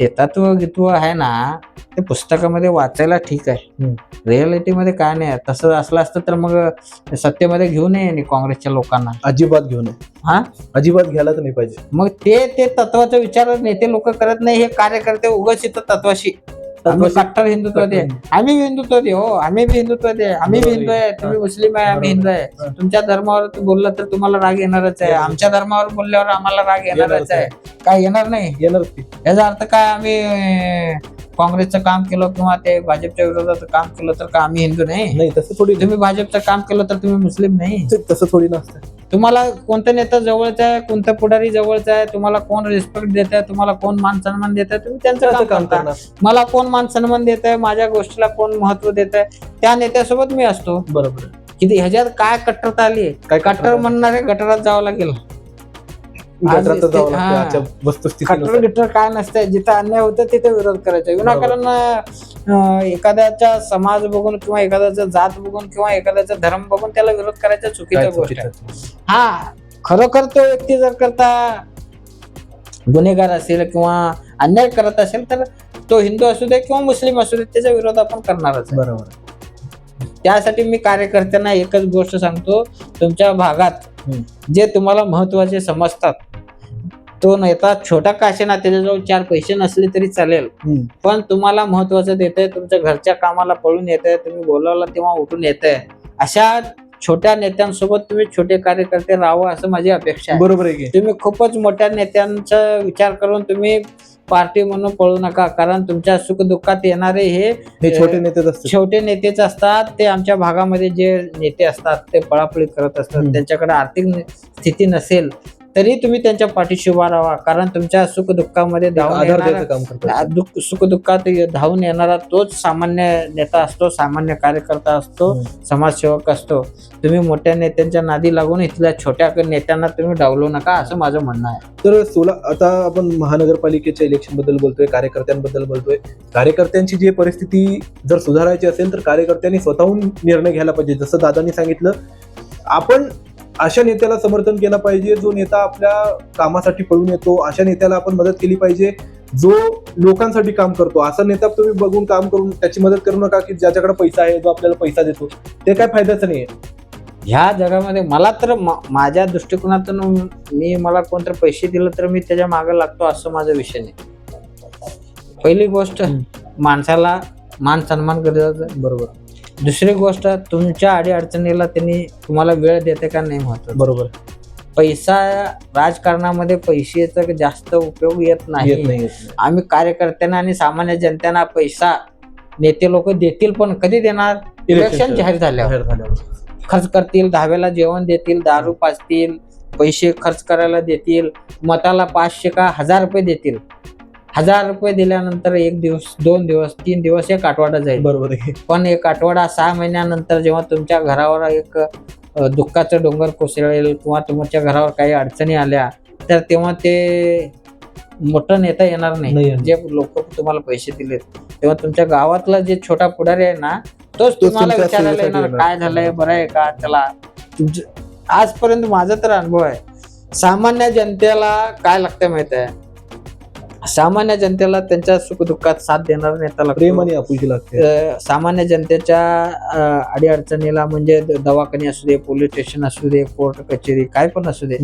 ते तत्व गित्व आहे ना, ते पुस्तकामध्ये वाचायला ठीक आहे, रिअलिटीमध्ये काय नाही. तसं असलं असतं तर मग सत्तेमध्ये घेऊ नये काँग्रेसच्या लोकांना, अजिबात घेऊ नये. हा, अजिबात घ्यायलाच नाही पाहिजे. मग ते तत्वाचा विचार नेते लोक करत नाही, हे कार्यकर्ते उगाच इथं तत्वाशी कट्टर हिंदुत्व दे, आम्ही हिंदुत्व दे, हो आम्ही बी हिंदुत्व दे, आम्ही बी हिंदू आहे, तुम्ही मुस्लिम आहे, आम्ही हिंदू आहे. तुमच्या धर्मावर बोललं तर तुम्हाला राग येणारच आहे, आमच्या धर्मावर बोलल्यावर आम्हाला राग येणारच आहे. काय येणार नाही? येणार. याचा अर्थ काय, आम्ही काँग्रेसचं काम केलं किंवा ते भाजपच्या विरोधात काम केलं तर का आम्ही हिंदू नाही? तसं थोडी. तुम्ही भाजपचं काम केलं तर तुम्ही मुस्लिम नाही? तसं थोडी नसतं. तुम्हाला कोणता नेता जवळचा आहे, कोणता पुढारी जवळचा आहे, तुम्हाला कोण रिस्पेक्ट देत आहे, तुम्हाला कोण मान सन्मान देत आहे, तुम्ही त्यांचं काम करता. मला कोण मान सन्मान देत आहे, माझ्या गोष्टीला कोण महत्व देत आहे, त्या नेत्यासोबत मी असतो. बरोबर. किती ह्याच्यात काय कट्टरता आली? काय कट्टर म्हणणारे गटारात जावं लागेल. कट्टर गिट्टर काय नसतंय, जिथं अन्याय होतं तिथे विरोध करायचा. विनाकारण एखाद्याचा समाज बघून किंवा एखाद्याचा जात बघून किंवा एखाद्याचा धर्म बघून त्याला विरोध करायचा चुकीच्या गोष्ट आहे. हा, खरोखर तो व्यक्ती जर करता गुन्हेगार असेल किंवा अन्याय करत असेल तर तो हिंदू असू दे किंवा मुस्लिम असू दे, त्याचा विरोध आपण करणारच. बरोबर. त्यासाठी मी कार्यकर्त्यांना एकच गोष्ट सांगतो, तुमच्या भागात जे तुम्हाला महत्वाचे समजतात, तो नेता छोटा का असेना, त्याच्याजवळ 4 पैसे नसले तरी चालेल, पण तुम्हाला महत्वाचं देतंय, तुमच्या घरच्या कामाला पळून येतंय, तुम्ही बोलावला तेव्हा उठून येतंय, अशा छोट्या नेत्यांसोबत तुम्ही छोटे कार्यकर्ते राहावं असं माझी अपेक्षा आहे. बरोबर आहे. तुम्ही खूपच मोठ्या नेत्यांचा विचार करून तुम्ही पार्टी म्हणून पळू नका, कारण तुमच्या सुखदुःखात येणारे हे छोटे नेतेच असतात. ते आमच्या भागामध्ये जे नेते असतात ते पळापळी करत असतात, त्यांच्याकडे आर्थिक स्थिती नसेल तरी तुम्ही त्यांच्या पाठीशी उभा राहा, कारण तुमच्या सुखदुःखामध्ये सुखदुःखात धावून येणारा तोच सामान्य नेता असतो, सामान्य कार्यकर्ता असतो, समाजसेवक असतो. तुम्ही मोठ्या नेत्यांच्या नादी लागून इथल्या छोट्या नेत्यांना तुम्ही डावलू नका, असं माझं म्हणणं आहे. तर आता आपण महानगरपालिकेच्या इलेक्शन बद्दल बोलतोय, कार्यकर्त्यांबद्दल बोलतोय. कार्यकर्त्यांची जी परिस्थिती जर सुधारायची असेल तर कार्यकर्त्यांनी स्वतःहून निर्णय घ्यायला पाहिजे. जसं दादांनी सांगितलं, आपण अशा नेत्याला समर्थन केलं पाहिजे जो नेता आपल्या कामासाठी पळून येतो. अशा नेत्याला आपण मदत केली पाहिजे जो लोकांसाठी काम करतो. असा नेता तुम्ही बघून काम करून त्याची मदत करू नका की ज्याच्याकडे पैसा आहे, जो आपल्याला पैसा देतो. ते काय फायद्याचं नाहीये ह्या जगामध्ये. मला तर माझ्या दृष्टिकोनातून मला कोणतरी पैसे दिलं तर मी त्याच्या मागे लागतो, असं माझा विषय नाही. पहिली गोष्ट, माणसाला मान सन्मान गरजेचं आहे. बरोबर. दुसरी गोष्ट, तुमच्या अडीअडचणीला त्यांनी तुम्हाला वेळ देते का नाही महत्वाचं. बरोबर. पैसा, राजकारणामध्ये पैशाचा जास्त उपयोग येत नाही. आम्ही कार्यकर्त्यांना आणि सामान्य जनतेना पैसा नेते लोक देतील, पण कधी देणार? इलेक्शन जाहीर झाल्यावर खर्च करतील, दहाव्याला जेवण देतील, दारू पाजतील, पैसे खर्च करायला देतील, मताला 500 का 1000 रुपये देतील. 1000 रुपये दिल्यानंतर 1 दिवस, 2 दिवस, 3 दिवस एक आठवडा जाईल. बरोबर आहे. पण एक आठवडा, 6 महिन्यानंतर जेव्हा तुमच्या घरावर एक दुःखाचं डोंगर कोसळेल किंवा तुमच्या घरावर काही अडचणी आल्या, तर तेव्हा ते मोठं नेता येणार नाही. जे लोक तुम्हाला पैसे दिलेत, तेव्हा तुमच्या गावातला जे छोटा पुढारी आहे ना, तोच तुम्हाला विचारायला येणार, काय झालंय, बरं आहे का त्याला. आजपर्यंत माझा तर अनुभव आहे, सामान्य जनतेला काय लागतं माहित आहे, सामान्य जनतेला त्यांच्या सुखदुःखात साथ देणारा नेता लागतो, प्रेम आणि आपुलकी लागते. सामान्य जनतेच्या अडीअडचणीला, म्हणजे दवाखाने असू दे, पोलीस स्टेशन असू दे, कोर्ट कचेरी काय पण असू दे,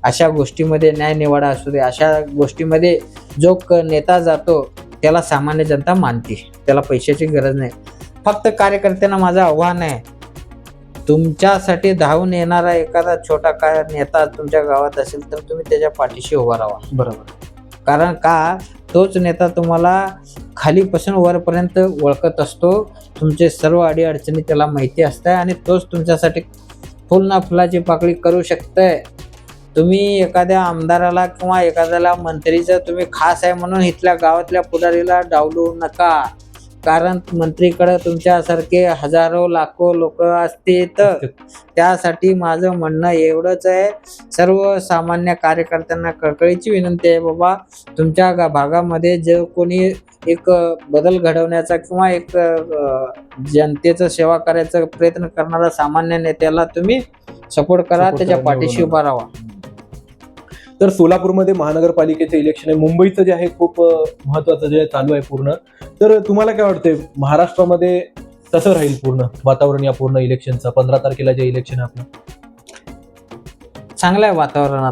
अशा गोष्टीमध्ये न्याय निवाडा असू दे, अशा गोष्टीमध्ये जो नेता जातो त्याला सामान्य जनता मानते, त्याला पैशाची गरज नाही. फक्त कार्यकर्त्यांना माझं आव्हान आहे, तुमच्यासाठी धावून येणारा एखादा छोटा काय नेता तुमच्या गावात असेल तर तुम्ही त्याच्या पाठीशी उभा राहा. बरोबर. कारण का, तोच नेता तुम्हाला खालीपासून वरपर्यंत ओळखत असतो. तुमचे सर्व अडीअडचणी त्याला माहिती असते आणि तोच तुमच्यासाठी फुल ना फुलाची पाकळी करू शकतंय. तुम्ही एखाद्या आमदाराला किंवा एखाद्याला मंत्रीचं तुम्ही खास आहे म्हणून इथल्या गावातल्या पुढारीला डावलू नका, कारण मंत्रीकडे तुमच्यासारखे हजारो लाखो लोक असतील. त्यासाठी माझं म्हणणं एवढंच आहे, सर्वसामान्य कार्यकर्त्यांना कळकळीची विनंती आहे, बाबा तुमच्या भागामध्ये जो कोणी एक बदल घडवण्याचा किंवा एक जनतेचं सेवा करायचा प्रयत्न करणारा सामान्य नेत्याला तुम्ही सपोर्ट करा, त्याच्या पाठीशी उभा राहा. तर सोलापूरमध्ये महानगरपालिकेचे इलेक्शन आहे, मुंबईचं जे आहे खूप महत्वाचं जे चालू आहे पूर्ण. तर तुम्हाला काय वाटतंय महाराष्ट्रामध्ये कसं राहील पूर्ण वातावरण या पूर्ण इलेक्शनचं? 15 तारखेला जे इलेक्शन आहे आपलं, चांगलं आहे वातावरण.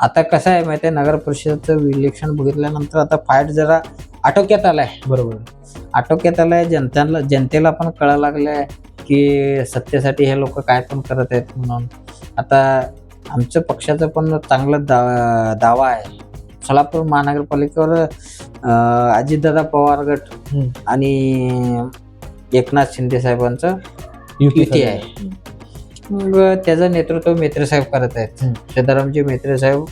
आता कसं आहे माहिती आहे, नगर परिषदचं इलेक्शन बघितल्यानंतर आता फाईट जरा आटोक्यात आलाय. बरोबर, आटोक्यात आलाय. जनतेला पण कळायला लागलंय की सत्तेसाठी हे लोक काय पण करत आहेत म्हणून. आता आमच्या पक्षाचं पण चांगलं दावा आहे. सोलापूर महानगरपालिकेवर अजितदादा पवार गट आणि एकनाथ शिंदे साहेबांचं युती आहे. मग त्याचं नेतृत्व मेत्रे साहेब करत आहेत. सिद्धारामजी मेत्रे साहेब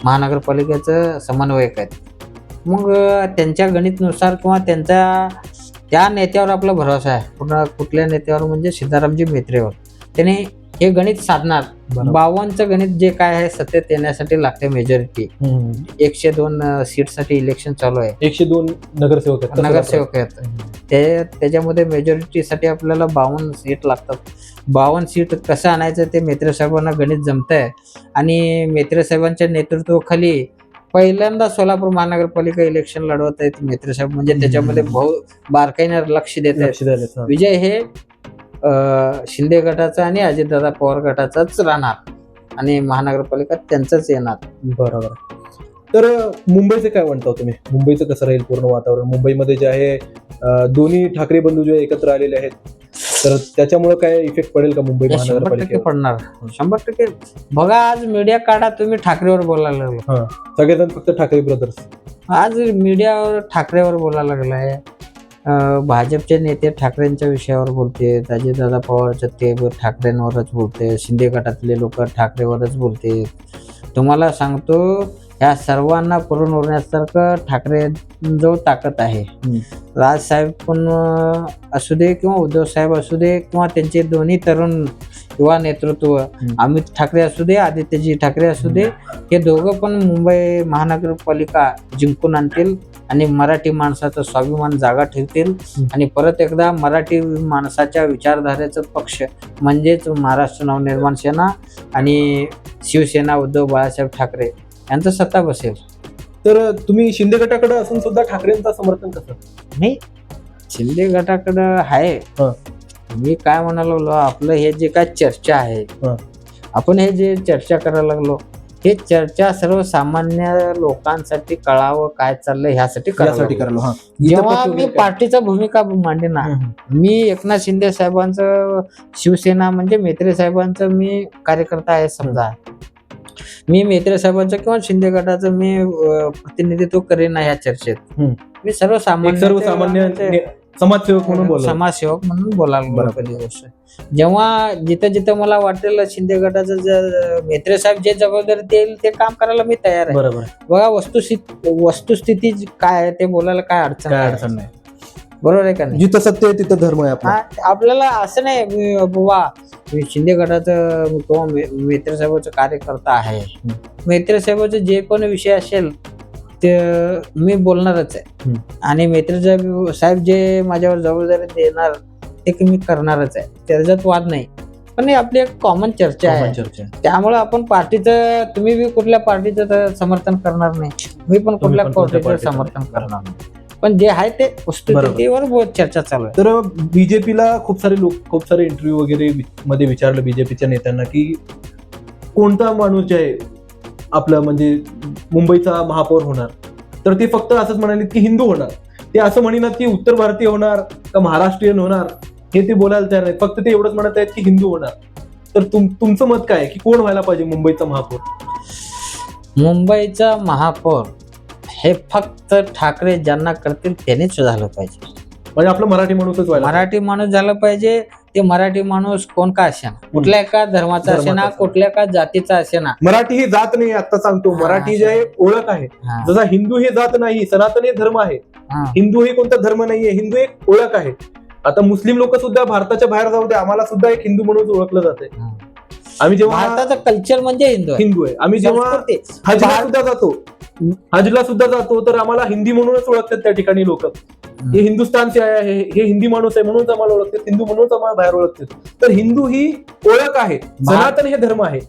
महानगरपालिकेचं समन्वयक आहेत. मग त्यांच्या गणितनुसार किंवा त्या नेत्यावर आपला भरोसा आहे. पुन्हा कुठल्या नेत्यावर म्हणजे सिद्धारामजी मेत्रेवर. त्याने हे गणित साधणार. 52चं गणित जे काय आहे सत्तेत येण्यासाठी लागते मेजॉरिटी. 102 सीटसाठी इलेक्शन चालू आहे. 102 नगरसेवक आहेत. त्याच्यामध्ये मेजॉरिटीसाठी आपल्याला 52 सीट लागतात. 52 सीट कसं आणायचं ते मेत्रे साहेबांना गणित जमतंय. आणि मेत्रे साहेबांच्या नेतृत्वाखाली पहिल्यांदा सोलापूर महानगरपालिका इलेक्शन लढवत आहेत मेत्रे साहेब. म्हणजे त्याच्यामध्ये बारकाईने लक्ष देत आहेत. विजय हे शिंदे गटाचा आणि अजितदादा पवार गटाचाच राहणार आणि महानगरपालिका त्यांचंच येणार. बरोबर. तर मुंबईचं काय म्हणता तुम्ही? मुंबईचं कसं राहील पूर्ण वातावरण? मुंबईमध्ये जे आहे दोन्ही ठाकरे बंधू जे एकत्र आलेले आहेत, तर त्याच्यामुळे काय इफेक्ट पडेल का मुंबई महानगरपालिकेवर? पडणार 100%. बघा आज मीडिया काढा तुम्ही ठाकरेवर बोलायला लागलो. सगळेजण फक्त ठाकरे ब्रदर्स. आज मीडियावर ठाकरेवर बोलायला लागलाय. भाजपचे नेते ठाकरेंच्या विषयावर बोलते, अजितदादा पवारचे ते ठाकरेंवरच बोलते, शिंदे गटातले लोक ठाकरेवरच बोलते. तुम्हाला सांगतो या सर्वांना पुरून उरण्यासारखं ठाकरे जो ताकद आहे. राजसाहेब पण असू दे किंवा उद्धव साहेब असू दे किंवा त्यांचे दोन्ही तरुण युवा नेतृत्व अमित ठाकरे असू दे, आदित्यजी ठाकरे असू दे, हे दोघं पण मुंबई महानगरपालिका जिंकून आणतील आणि मराठी माणसाचा स्वाभिमान जागा ठेवतील. आणि परत एकदा मराठी माणसाच्या विचारधारेचं पक्ष म्हणजेच महाराष्ट्र नवनिर्माण सेना आणि शिवसेना उद्धव बाळासाहेब ठाकरे यांचं सत्ता बसेल. तर तुम्ही शिंदे गटाकडे असून सुद्धा ठाकरेंचं समर्थन कसं? नाही, शिंदे गटाकडं आहे. मी काय म्हणायला लागलो, आपलं हे जे काय चर्चा आहे, आपण हे जे चर्चा करायला लागलो, हे चर्चा सर्वसामान्य लोकांसाठी कळावं काय चाललंय ह्यासाठी करायला. जेव्हा मी पार्टीचा भूमिका मांडली ना, मी एकनाथ शिंदे साहेबांचं शिवसेना म्हणजे मेत्रे साहेबांचं मी कार्यकर्ता आहे. समजा मी मेत्रे साहेबांचं किंवा शिंदे गटाचं मी प्रतिनिधित्व करेन ह्या चर्चेत. मी सर्वसामान्य समाजसेवक म्हणून बोलायला. पहिली गोष्ट, जेव्हा जिथं मला वाटेल शिंदे गटाचं मेत्रे साहेब जे जबाबदारी देईल ते काम करायला मी तयार आहे. बरोबर. बघा वस्तुस्थिती काय आहे ते बोलायला काय अडचण नाही. बरोबर आहे का नाही? जिथं सत्य आहे तिथं धर्म आहे. आपल्याला असं नाही बाबा मी शिंदे गटाचं किंवा मेत्रे साहेबांचं कार्यकर्ता आहे, मेत्रे साहेबांचं जे पण विषय असेल ते मी बोलणारच आहे. आणि मेत्रे साहेब जे माझ्यावर जबाबदारी देणार ते मी करणारच आहे, त्याच्यात वाद नाही. पण ही आपली एक कॉमन चर्चा आहे. त्यामुळे आपण पार्टीचं, तुम्ही बी कुठल्या पार्टीचं समर्थन करणार नाही, मी पण कुठल्या पार्टीचं समर्थन करणार नाही. पण जे आहे ते वस्तुस्थितीवर बहुत चर्चा चालू आहे. तर बीजेपीला खूप सारे इंटरव्ह्यू वगैरे मध्ये विचारलं बीजेपीच्या नेत्यांना की कोणता माणूस जे आहे आपलं म्हणजे मुंबईचा महापौर होणार, तर ते फक्त असंच म्हणाले की हिंदू होणार. ते असं म्हणणार की उत्तर भारतीय होणार का महाराष्ट्रीयन होणार हे ते बोलायला तयार नाही. फक्त ते एवढंच म्हणत आहेत की हिंदू होणार. तर तुमचं मत काय की कोण व्हायला पाहिजे मुंबईचा महापौर? मुंबईचा महापौर हे फक्त ठाकरे ज्यांना करतील त्यांनीच झालं पाहिजे. म्हणजे आपलं मराठी माणूसच व्हायला मराठी माणूस झालं पाहिजे. ते मराठी माणूस कोण का असेना, कुठल्या का धर्माचा असेना, कुठल्या का जातीचा असेना. मराठी ही जात नाही, आता सांगतो. मराठी जे आहे ओळख आहे. जसा हिंदू हे जात नाही, सनातन हे धर्म आहे. हिंदू ही कोणता धर्म नाहीये, हिंदू एक ओळख आहे. आता मुस्लिम लोक सुद्धा भारताच्या बाहेर जाऊ दे, आम्हाला सुद्धा एक हिंदू म्हणून ओळखलं जाते. आम्ही जेव्हा भारताचं कल्चर म्हणजे हिंदू आहे. आम्ही जेव्हा हजला सुद्धा जातो तर आम्हाला हिंदी म्हणूनच ओळखतात त्या ठिकाणी लोक. हे हिंदुस्थानचे आहे, हे हिंदी माणूस आहे म्हणून आम्हाला ओळखतात, हिंदू म्हणून आम्हाला बाहेर ओळखतात. तर हिंदू ही ओळख आहे, सनातन हे धर्म आहे.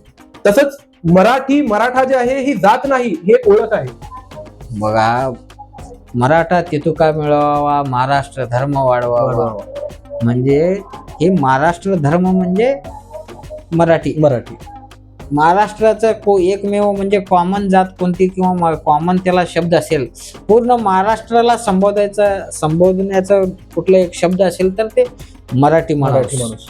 तसंच मराठा जे आहे ही जात नाही, हे ओळख आहे. बघा, मराठा तितुका मिळवावा, महाराष्ट्र धर्म वाढवावा. म्हणजे हे महाराष्ट्र धर्म म्हणजे मराठी. महाराष्ट्राचं एकमेव म्हणजे कॉमन जात कोणती किंवा कॉमन त्याला शब्द असेल, पूर्ण महाराष्ट्राला संबोधण्याचा कुठला एक शब्द असेल तर ते मराठी माणूस.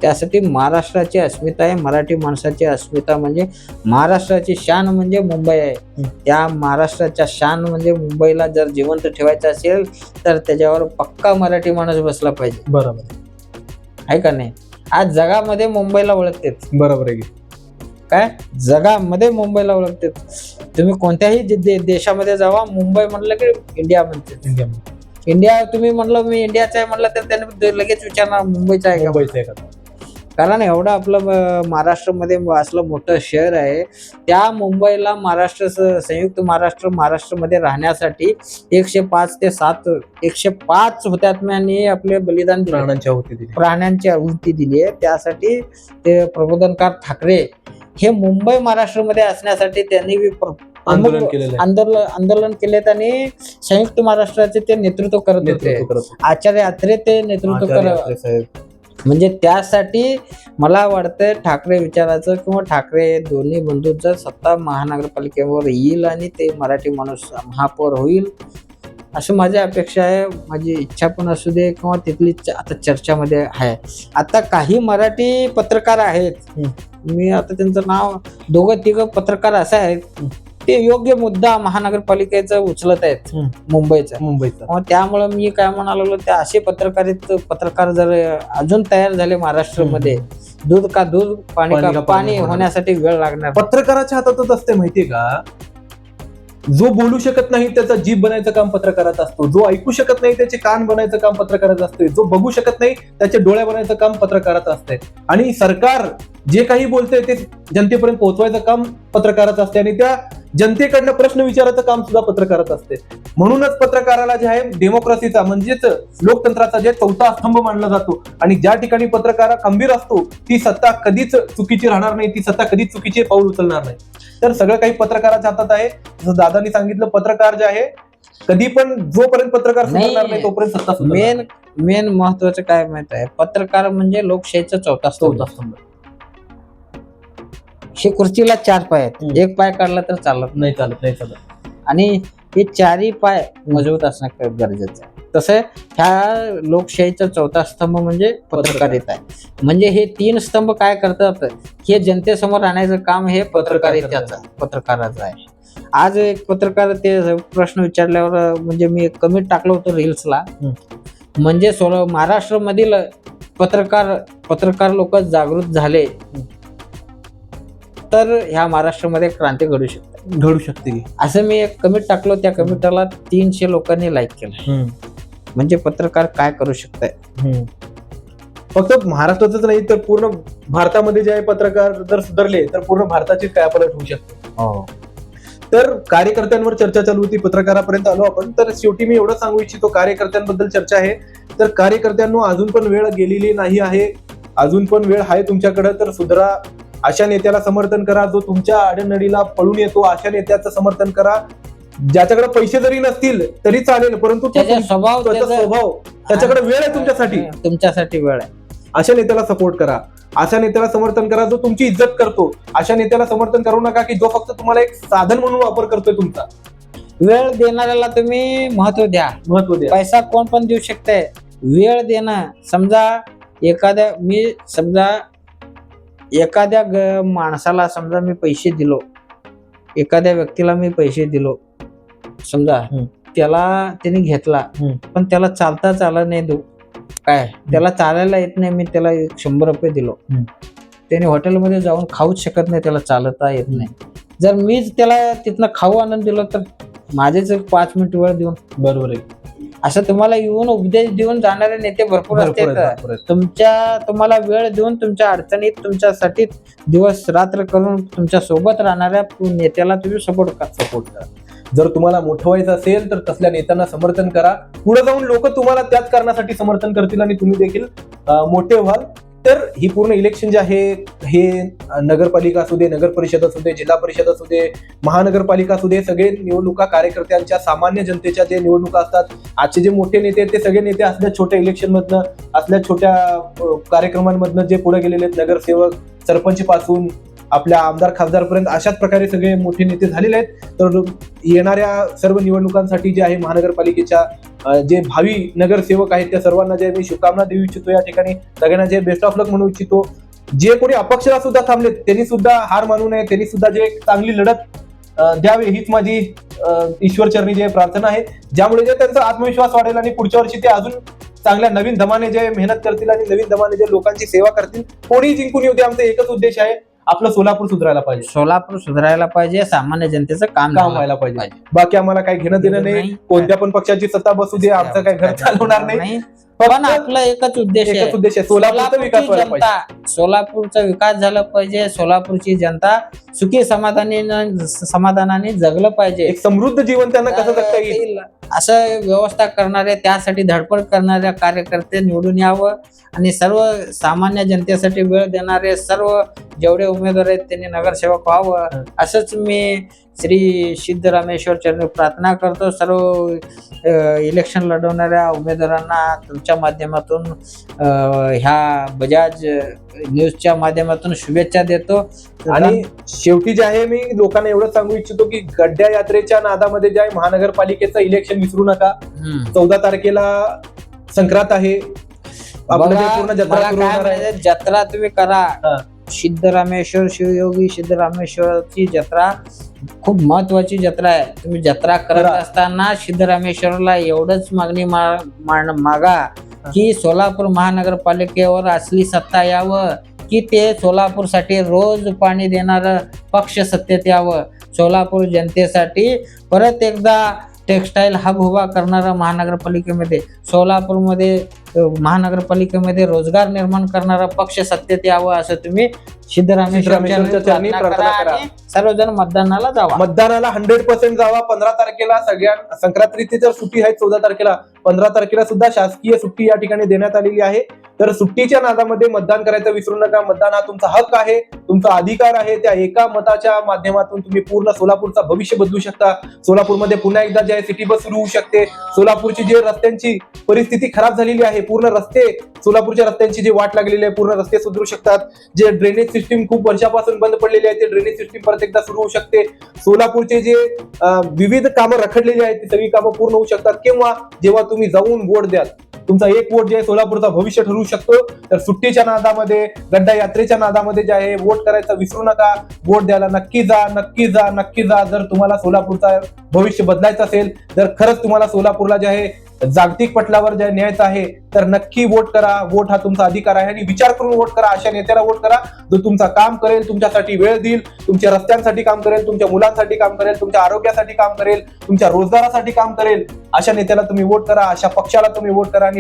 त्यासाठी महाराष्ट्राची अस्मिता आहे. मराठी माणसाची अस्मिता म्हणजे महाराष्ट्राची शान म्हणजे मुंबई आहे. त्या महाराष्ट्राच्या शान म्हणजे मुंबईला जर जिवंत ठेवायचं असेल तर त्याच्यावर पक्का मराठी माणूस बसला पाहिजे. बरोबर आहे का नाही? आज जगामध्ये मुंबईला ओळखते. बरोबर आहे. काय जगामध्ये मुंबईला ओळखते. तुम्ही कोणत्याही देशामध्ये जावा, मुंबई म्हणलं की इंडिया म्हणते. इंडिया तुम्ही म्हणलं मी इंडियाचा आहे म्हणलं तर त्याने लगेच विचारणार मुंबईचा आहे का. कारण एवढं आपलं महाराष्ट्रामध्ये असलं मोठं शहर आहे. त्या मुंबईला संयुक्त महाराष्ट्रामध्ये राहण्यासाठी 105 ते 105 हुतात्म्यांनी आपले बलिदान दिले, प्राण्यांची आहुती दिली आहे. त्यासाठी ते प्रबोधनकार ठाकरे हे मुंबई महाराष्ट्रामध्ये असण्यासाठी त्यांनी आंदोलन केले. आणि संयुक्त महाराष्ट्राचे ते नेतृत्व करत होते. आचार्य अत्रे ते नेतृत्व करत. म्हणजे त्यासाठी मला वाटतं ठाकरे विचाराचं किंवा ठाकरे दोन्ही बंधूंचं सत्ता महानगरपालिकेवर येईल आणि ते मराठी माणूस महापौर होईल असं माझी अपेक्षा आहे. माझी इच्छा पण असू दे किंवा तिथली आता चर्चामध्ये आहे. आता काही मराठी पत्रकार आहेत, मी आता त्यांचं नाव 2-3 पत्रकार असे आहेत ते योग्य मुद्दा महानगरपालिकेचा उचलत आहेत मुंबईचा. त्यामुळे मी काय म्हणालो, त्या असे पत्रकार जर अजून तयार झाले महाराष्ट्रामध्ये, दूध का दूध पाणी का पाणी होण्यासाठी वेळ लागणार. पत्रकाराच्या हातातच असते माहितीये का. जो बोलू शकत नाही त्याचा जीभ बनायचं काम पत्रकारात असतो. जो ऐकू शकत नाही त्याचे कान बनायचं काम पत्रकारात असते. जो बघू शकत नाही त्याचे डोळे बनायचं काम पत्रकारात असते. आणि सरकार जे काही बोलतंय ते जनतेपर्यंत पोहोचवायचं काम पत्रकारात असते. आणि त्या जनतेकडनं प्रश्न विचारायचं काम सुद्धा पत्रकारात असते. म्हणूनच पत्रकाराला जे आहे डेमोक्रेसीचा म्हणजेच लोकतंत्राचा जे 4था स्तंभ मानला जातो. आणि ज्या ठिकाणी पत्रकार खंबीर असतो ती सत्ता कधीच चुकीची राहणार नाही, ती सत्ता कधीच चुकीचे पाऊल उचलणार नाही. तर सगळं काही पत्रकाराच्या हातात आहे. जसं दादांनी सांगितलं, पत्रकार जे आहे कधी पण जोपर्यंत पत्रकार सुधारणार नाही तोपर्यंत सत्ता सुधारणार. मेन महत्वाचं काय माहित आहे, पत्रकार म्हणजे लोकशाहीचा 4था स्तंभ. हे खुर्चीला 4 पाय आहेत, एक पाय काढला तर चालत नाही. आणि हे 4ही पाय मजबूत असणं गरजेचं आहे. तसं ह्या लोकशाहीचा 4था स्तंभ म्हणजे पत्रकारिता आहे. म्हणजे हे 3 स्तंभ काय करतात, हे जनतेसमोर आणायचं काम हे पत्रकाराचं आहे. आज एक पत्रकार ते प्रश्न विचारल्यावर म्हणजे मी कमेंट टाकलं होतं रील्सला, म्हणजे महाराष्ट्रामधील पत्रकार लोक जागृत झाले तर ह्या महाराष्ट्रामध्ये क्रांती घडू शकते असं मी एक कमेंट टाकलो. त्या कमेंटला 300 लोकांनी लाईक केलं. म्हणजे पत्रकार काय करू शकताय. फक्त महाराष्ट्रातच नाही तर पूर्ण भारतामध्ये जे आहे पत्रकार जर सुधारले तर पूर्ण भारताची कायापालट होऊ शकते. तर कार्यकर्त्यांवर चर्चा चालू होती, पत्रकारापर्यंत आलो आपण. तर शेवटी मी एवढं सांगू इच्छितो, कार्यकर्त्यांबद्दल चर्चा आहे तर कार्यकर्त्यांनो अजून पण वेळ गेलेली नाही आहे. अजून पण वेळ आहे तुमच्याकडे. तर सुधरा, अशा नेत्याला समर्थन करा. जो तुमच्या अडनडीला पळून येतो अशा नेत्याचं समर्थन करा. ज्याच्याकडे पैसे जरी नसतील तरी चालेल, परंतु त्याचा स्वभाव त्याच्याकडे वेळ आहे तुमच्यासाठी वेळ आहे. अशा नेत्याला सपोर्ट करा, अशा नेत्याला समर्थन करा जो तुमची इज्जत करतो. अशा नेत्याला समर्थन करू नका की जो फक्त तुम्हाला एक साधन म्हणून वापर करतोय तुमचा. वेळ देणाऱ्याला तुम्ही महत्व द्या. पैसा कोण पण देऊ शकते, वेळ देणं. समजा एखाद्या माणसाला समजा मी पैसे दिलो, एखाद्या व्यक्तीला मी पैसे दिलो समजा हम्म. त्याने घेतला पण त्याला चालता आला नाही काय त्याला चालायला येत नाही, मी त्याला 100 रुपये दिलो, त्याने हॉटेलमध्ये जाऊन खाऊच शकत नाही, त्याला चालता येत नाही. जर मीच त्याला तिथनं खाऊ आणून दिलं तर माझेच 5 मिनिट वेळ देऊन, बरोबर आहे, असं तुम्हाला येऊन उपदेश देऊन जाणारे नेते भरपूर असतात. तुम्हाला वेळ देऊन तुमच्या अडचणीत तुमच्यासाठी दिवस रात्र करून तुमच्या सोबत राहणाऱ्या नेत्याला तुम्ही सपोर्ट करा. जर तुम्हाला मोठं व्हायचं असेल तर तसल्या नेत्यांना समर्थन करा. पुढे जाऊन लोक तुम्हाला त्याच कारणासाठी समर्थन करतील आणि तुम्ही देखील मोठे व्हाल. तर ही पूर्ण इलेक्शन जे आहे हे नगरपालिका असू दे, नगर परिषद असू दे, जिल्हा परिषद असू दे, महानगरपालिका असू दे, सगळे निवडणुका कार्यकर्त्यांच्या, सामान्य जनतेच्या जे निवडणुका असतात. आजचे जे मोठे नेते आहेत ते सगळे नेते असल्या छोट्या इलेक्शन मधनं, असल्या छोट्या कार्यक्रमांमधनं जे पुढे गेलेले आहेत, नगरसेवक, सरपंच पासून आपल्या आमदार खासदारपर्यंत अशाच प्रकारे सगळे मोठे नेते झालेले आहेत. तर येणाऱ्या सर्व निवडणुकांसाठी जे आहे महानगरपालिकेच्या जे भावी नगरसेवक आहेत त्या सर्वांना जे मी शुभकामना देऊ इच्छितो. या ठिकाणी सगळ्यांना जे बेस्ट ऑफ लक म्हणू इच्छितो. जे कोणी अपक्षला सुद्धा थांबलेत त्यांनी सुद्धा हार मानू नये, त्यांनी सुद्धा जे चांगली लढत द्यावी हीच माझी ईश्वरचरणी जे प्रार्थना आहे, ज्यामुळे जे त्यांचा आत्मविश्वास वाढेल आणि पुढच्या वर्षी ते अजून चांगल्या नवीन दमाने जे मेहनत करतील आणि नवीन दमाने जे लोकांची सेवा करतील. कोणी जिंकून येऊ दे, आमचा एकच उद्देश आहे, आपलं सोलापूर सुधारायला पाहिजे, सोलापूर सुधारायला पाहिजे, सामान्य जनतेचं काम व्हायला पाहिजे. बाकी आम्हाला काही घेणं देणं नाही, कोणत्या पण पक्षाची सत्ता बसू दे, आमचं काही घर चालवणार नाही. पण आपला एकच उद्देश आहे, सोलापूरचा विकास व्हायला पाहिजे, सोलापूरचा विकास झाला पाहिजे, सोलापूरची जनता सुखी समाधानाने जगलं पाहिजे, एक समृद्ध जीवन त्यांना कसं जगता येईल असं व्यवस्था करणारे, त्यासाठी धडपड करणाऱ्या कार्यकर्ते निवडून यावं आणि सर्व सामान्य जनतेसाठी वेळ देणारे सर्व जेवढे उमेदवार आहेत त्यांनी नगरसेवक व्हावं, असंच मी श्री सिद्धरामेश्वर चरणी प्रार्थना करतो. सर्व इलेक्शन लढवणाऱ्या उमेदवारांना तुमच्या माध्यमातून ह्या बजाज न्यूजच्या माध्यमातून शुभेच्छा देतो. आणि शेवटी जे आहे मी लोकांना एवढंच सांगू इच्छितो की गड्ड्या यात्रेच्या नादामध्ये जे आहे महानगरपालिकेचं इलेक्शन विसरू नका. 14 तारखेला संक्रांत आहे, पूर्ण जत्रा सुरू होणार आहे. जत्रा तुम्ही करा. सिद्धरामेश्वर शिवयोगी सिद्धरामेश्वरची जत्रा खूप महत्वाची जत्रा आहे. तुम्ही जत्रा करत असताना सिद्धरामेश्वरला एवढंच मागणी मागा की सोलापूर महानगरपालिकेवर असली सत्ता यावं, की ते सोलापूरसाठी रोज पाणी देणारं पक्ष सत्तेत यावं, सोलापूर जनतेसाठी परत एकदा टेक्सटाईल हब उभा करणारा महानगरपालिकेमध्ये, सोलापूरमध्ये महानगरपालिकेमध्ये रोजगार निर्माण करणारा पक्ष सत्तेत यावं, असं तुम्ही सिद्धरामेश्वरच्या चरणी प्रार्थना करा. सर्वजण मतदानाला जावा, मतदानाला 100% जावा. 15 तारखेला सगळ्या संक्रांतीची जर सुट्टी आहे 14 तारखेला, 15 तारखेला सुद्धा शासकीय सुट्टी या ठिकाणी देण्यात आलेली आहे. तर सुट्टीच्या नादामध्ये मतदान करायचं विसरू नका. मतदान हा तुमचा हक्क आहे, तुमचा अधिकार आहे. त्या एका मताच्या माध्यमातून तुम्ही पूर्ण सोलापूरचा भविष्य बदलू शकता. सोलापूरमध्ये पुन्हा एकदा जे आहे सिटी बस सुरू होऊ शकते. सोलापूरची जे रस्त्यांची परिस्थिती खराब झालेली आहे, पूर्ण रस्ते, सोलापूरच्या रस्त्यांची जी वाट लागलेली आहे, पूर्ण रस्ते सुधरू शकतात. जे ड्रेनेज सिस्टीम खूप वर्षापासून बंद पडलेली आहे, ते ड्रेनेज सिस्टीम परत एकदा सुरू होऊ शकते. सोलापूरचे जे विविध कामं रखडलेली आहेत ती सगळी कामं पूर्ण होऊ शकतात. किंवा जेव्हा तुम्ही जाऊन वोट द्याल, तुमचा एक वोट जे आहे सोलापूरचा भविष्य ठरवू शकतो. तर सुट्टीच्या नादामध्ये, गड्डा यात्रेच्या नादामध्ये जे आहे वोट करायचं विसरू नका. वोट द्यायला नक्की जा, नक्की जा, नक्की जा. जर तुम्हाला सोलापूरचा भविष्य बदलायचं असेल, जर खरंच तुम्हाला सोलापूरला जे आहे जागतिक पटलावर जे न्यायचं आहे, तर नक्की वोट करा. वोट हा तुमचा अधिकार आहे आणि विचार करून वोट करा. अशा नेत्याला वोट करा जो तुमचा काम करेल, तुमच्यासाठी वेळ देईल, तुमच्या रस्त्यांसाठी काम करेल, तुमच्या मुलांसाठी काम करेल, तुमच्या आरोग्यासाठी काम करेल, तुमच्या रोजगारासाठी काम करेल. अशा नेत्याला तुम्ही वोट करा, अशा पक्षाला तुम्ही वोट करा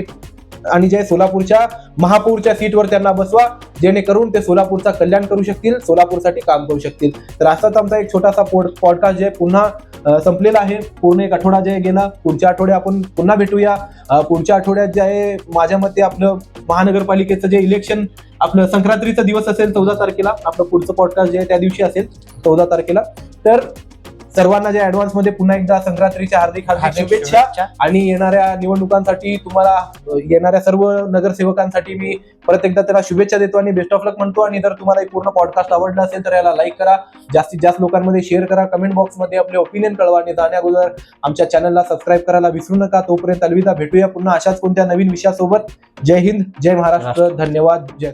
आणि जे सोलापूरच्या महापौरच्या सीटवर त्यांना बसवा, जेणेकरून ते सोलापूरचा कल्याण करू शकतील, सोलापूरसाठी काम करू शकतील. तर असाच आमचा एक छोटासा पॉडकास्ट जे पुन्हा संपलेला आहे. पूर्ण एक आठवडा जे गेला, पुढच्या आठवड्यात आपण पुन्हा भेटूया. पुढच्या आठवड्यात जे आहे माझ्या मते आपलं महानगरपालिकेचं जे इलेक्शन आपलं संक्रांतीचा दिवस असेल 14 तारखेला, आपलं पुढचं पॉडकास्ट जे आहे त्या दिवशी असेल 14 तारखेला. तर सर्वांना जे ऍडव्हान्स मध्ये पुन्हा एकदा संक्रांतीच्या हार्दिक शुभेच्छा. आणि येणाऱ्या निवडणुकांसाठी तुम्हाला, येणाऱ्या सर्व नगरसेवकांसाठी मी परत एकदा त्याला शुभेच्छा देतो आणि बेस्ट ऑफ लक म्हणतो. आणि जर तुम्हाला पूर्ण पॉडकास्ट आवडला असेल तर याला लाईक करा, जास्तीत जास्त लोकांमध्ये शेअर करा, कमेंट बॉक्समध्ये आपले ओपिनियन कळवा आणि जाण्या अगोदर आमच्या चॅनलला सबस्क्राईब करायला विसरू नका. तोपर्यंत अलविदा, भेटूया पुन्हा अशाच कोणत्या नवीन विषयासोबत. जय हिंद, जय महाराष्ट्र, धन्यवाद, जय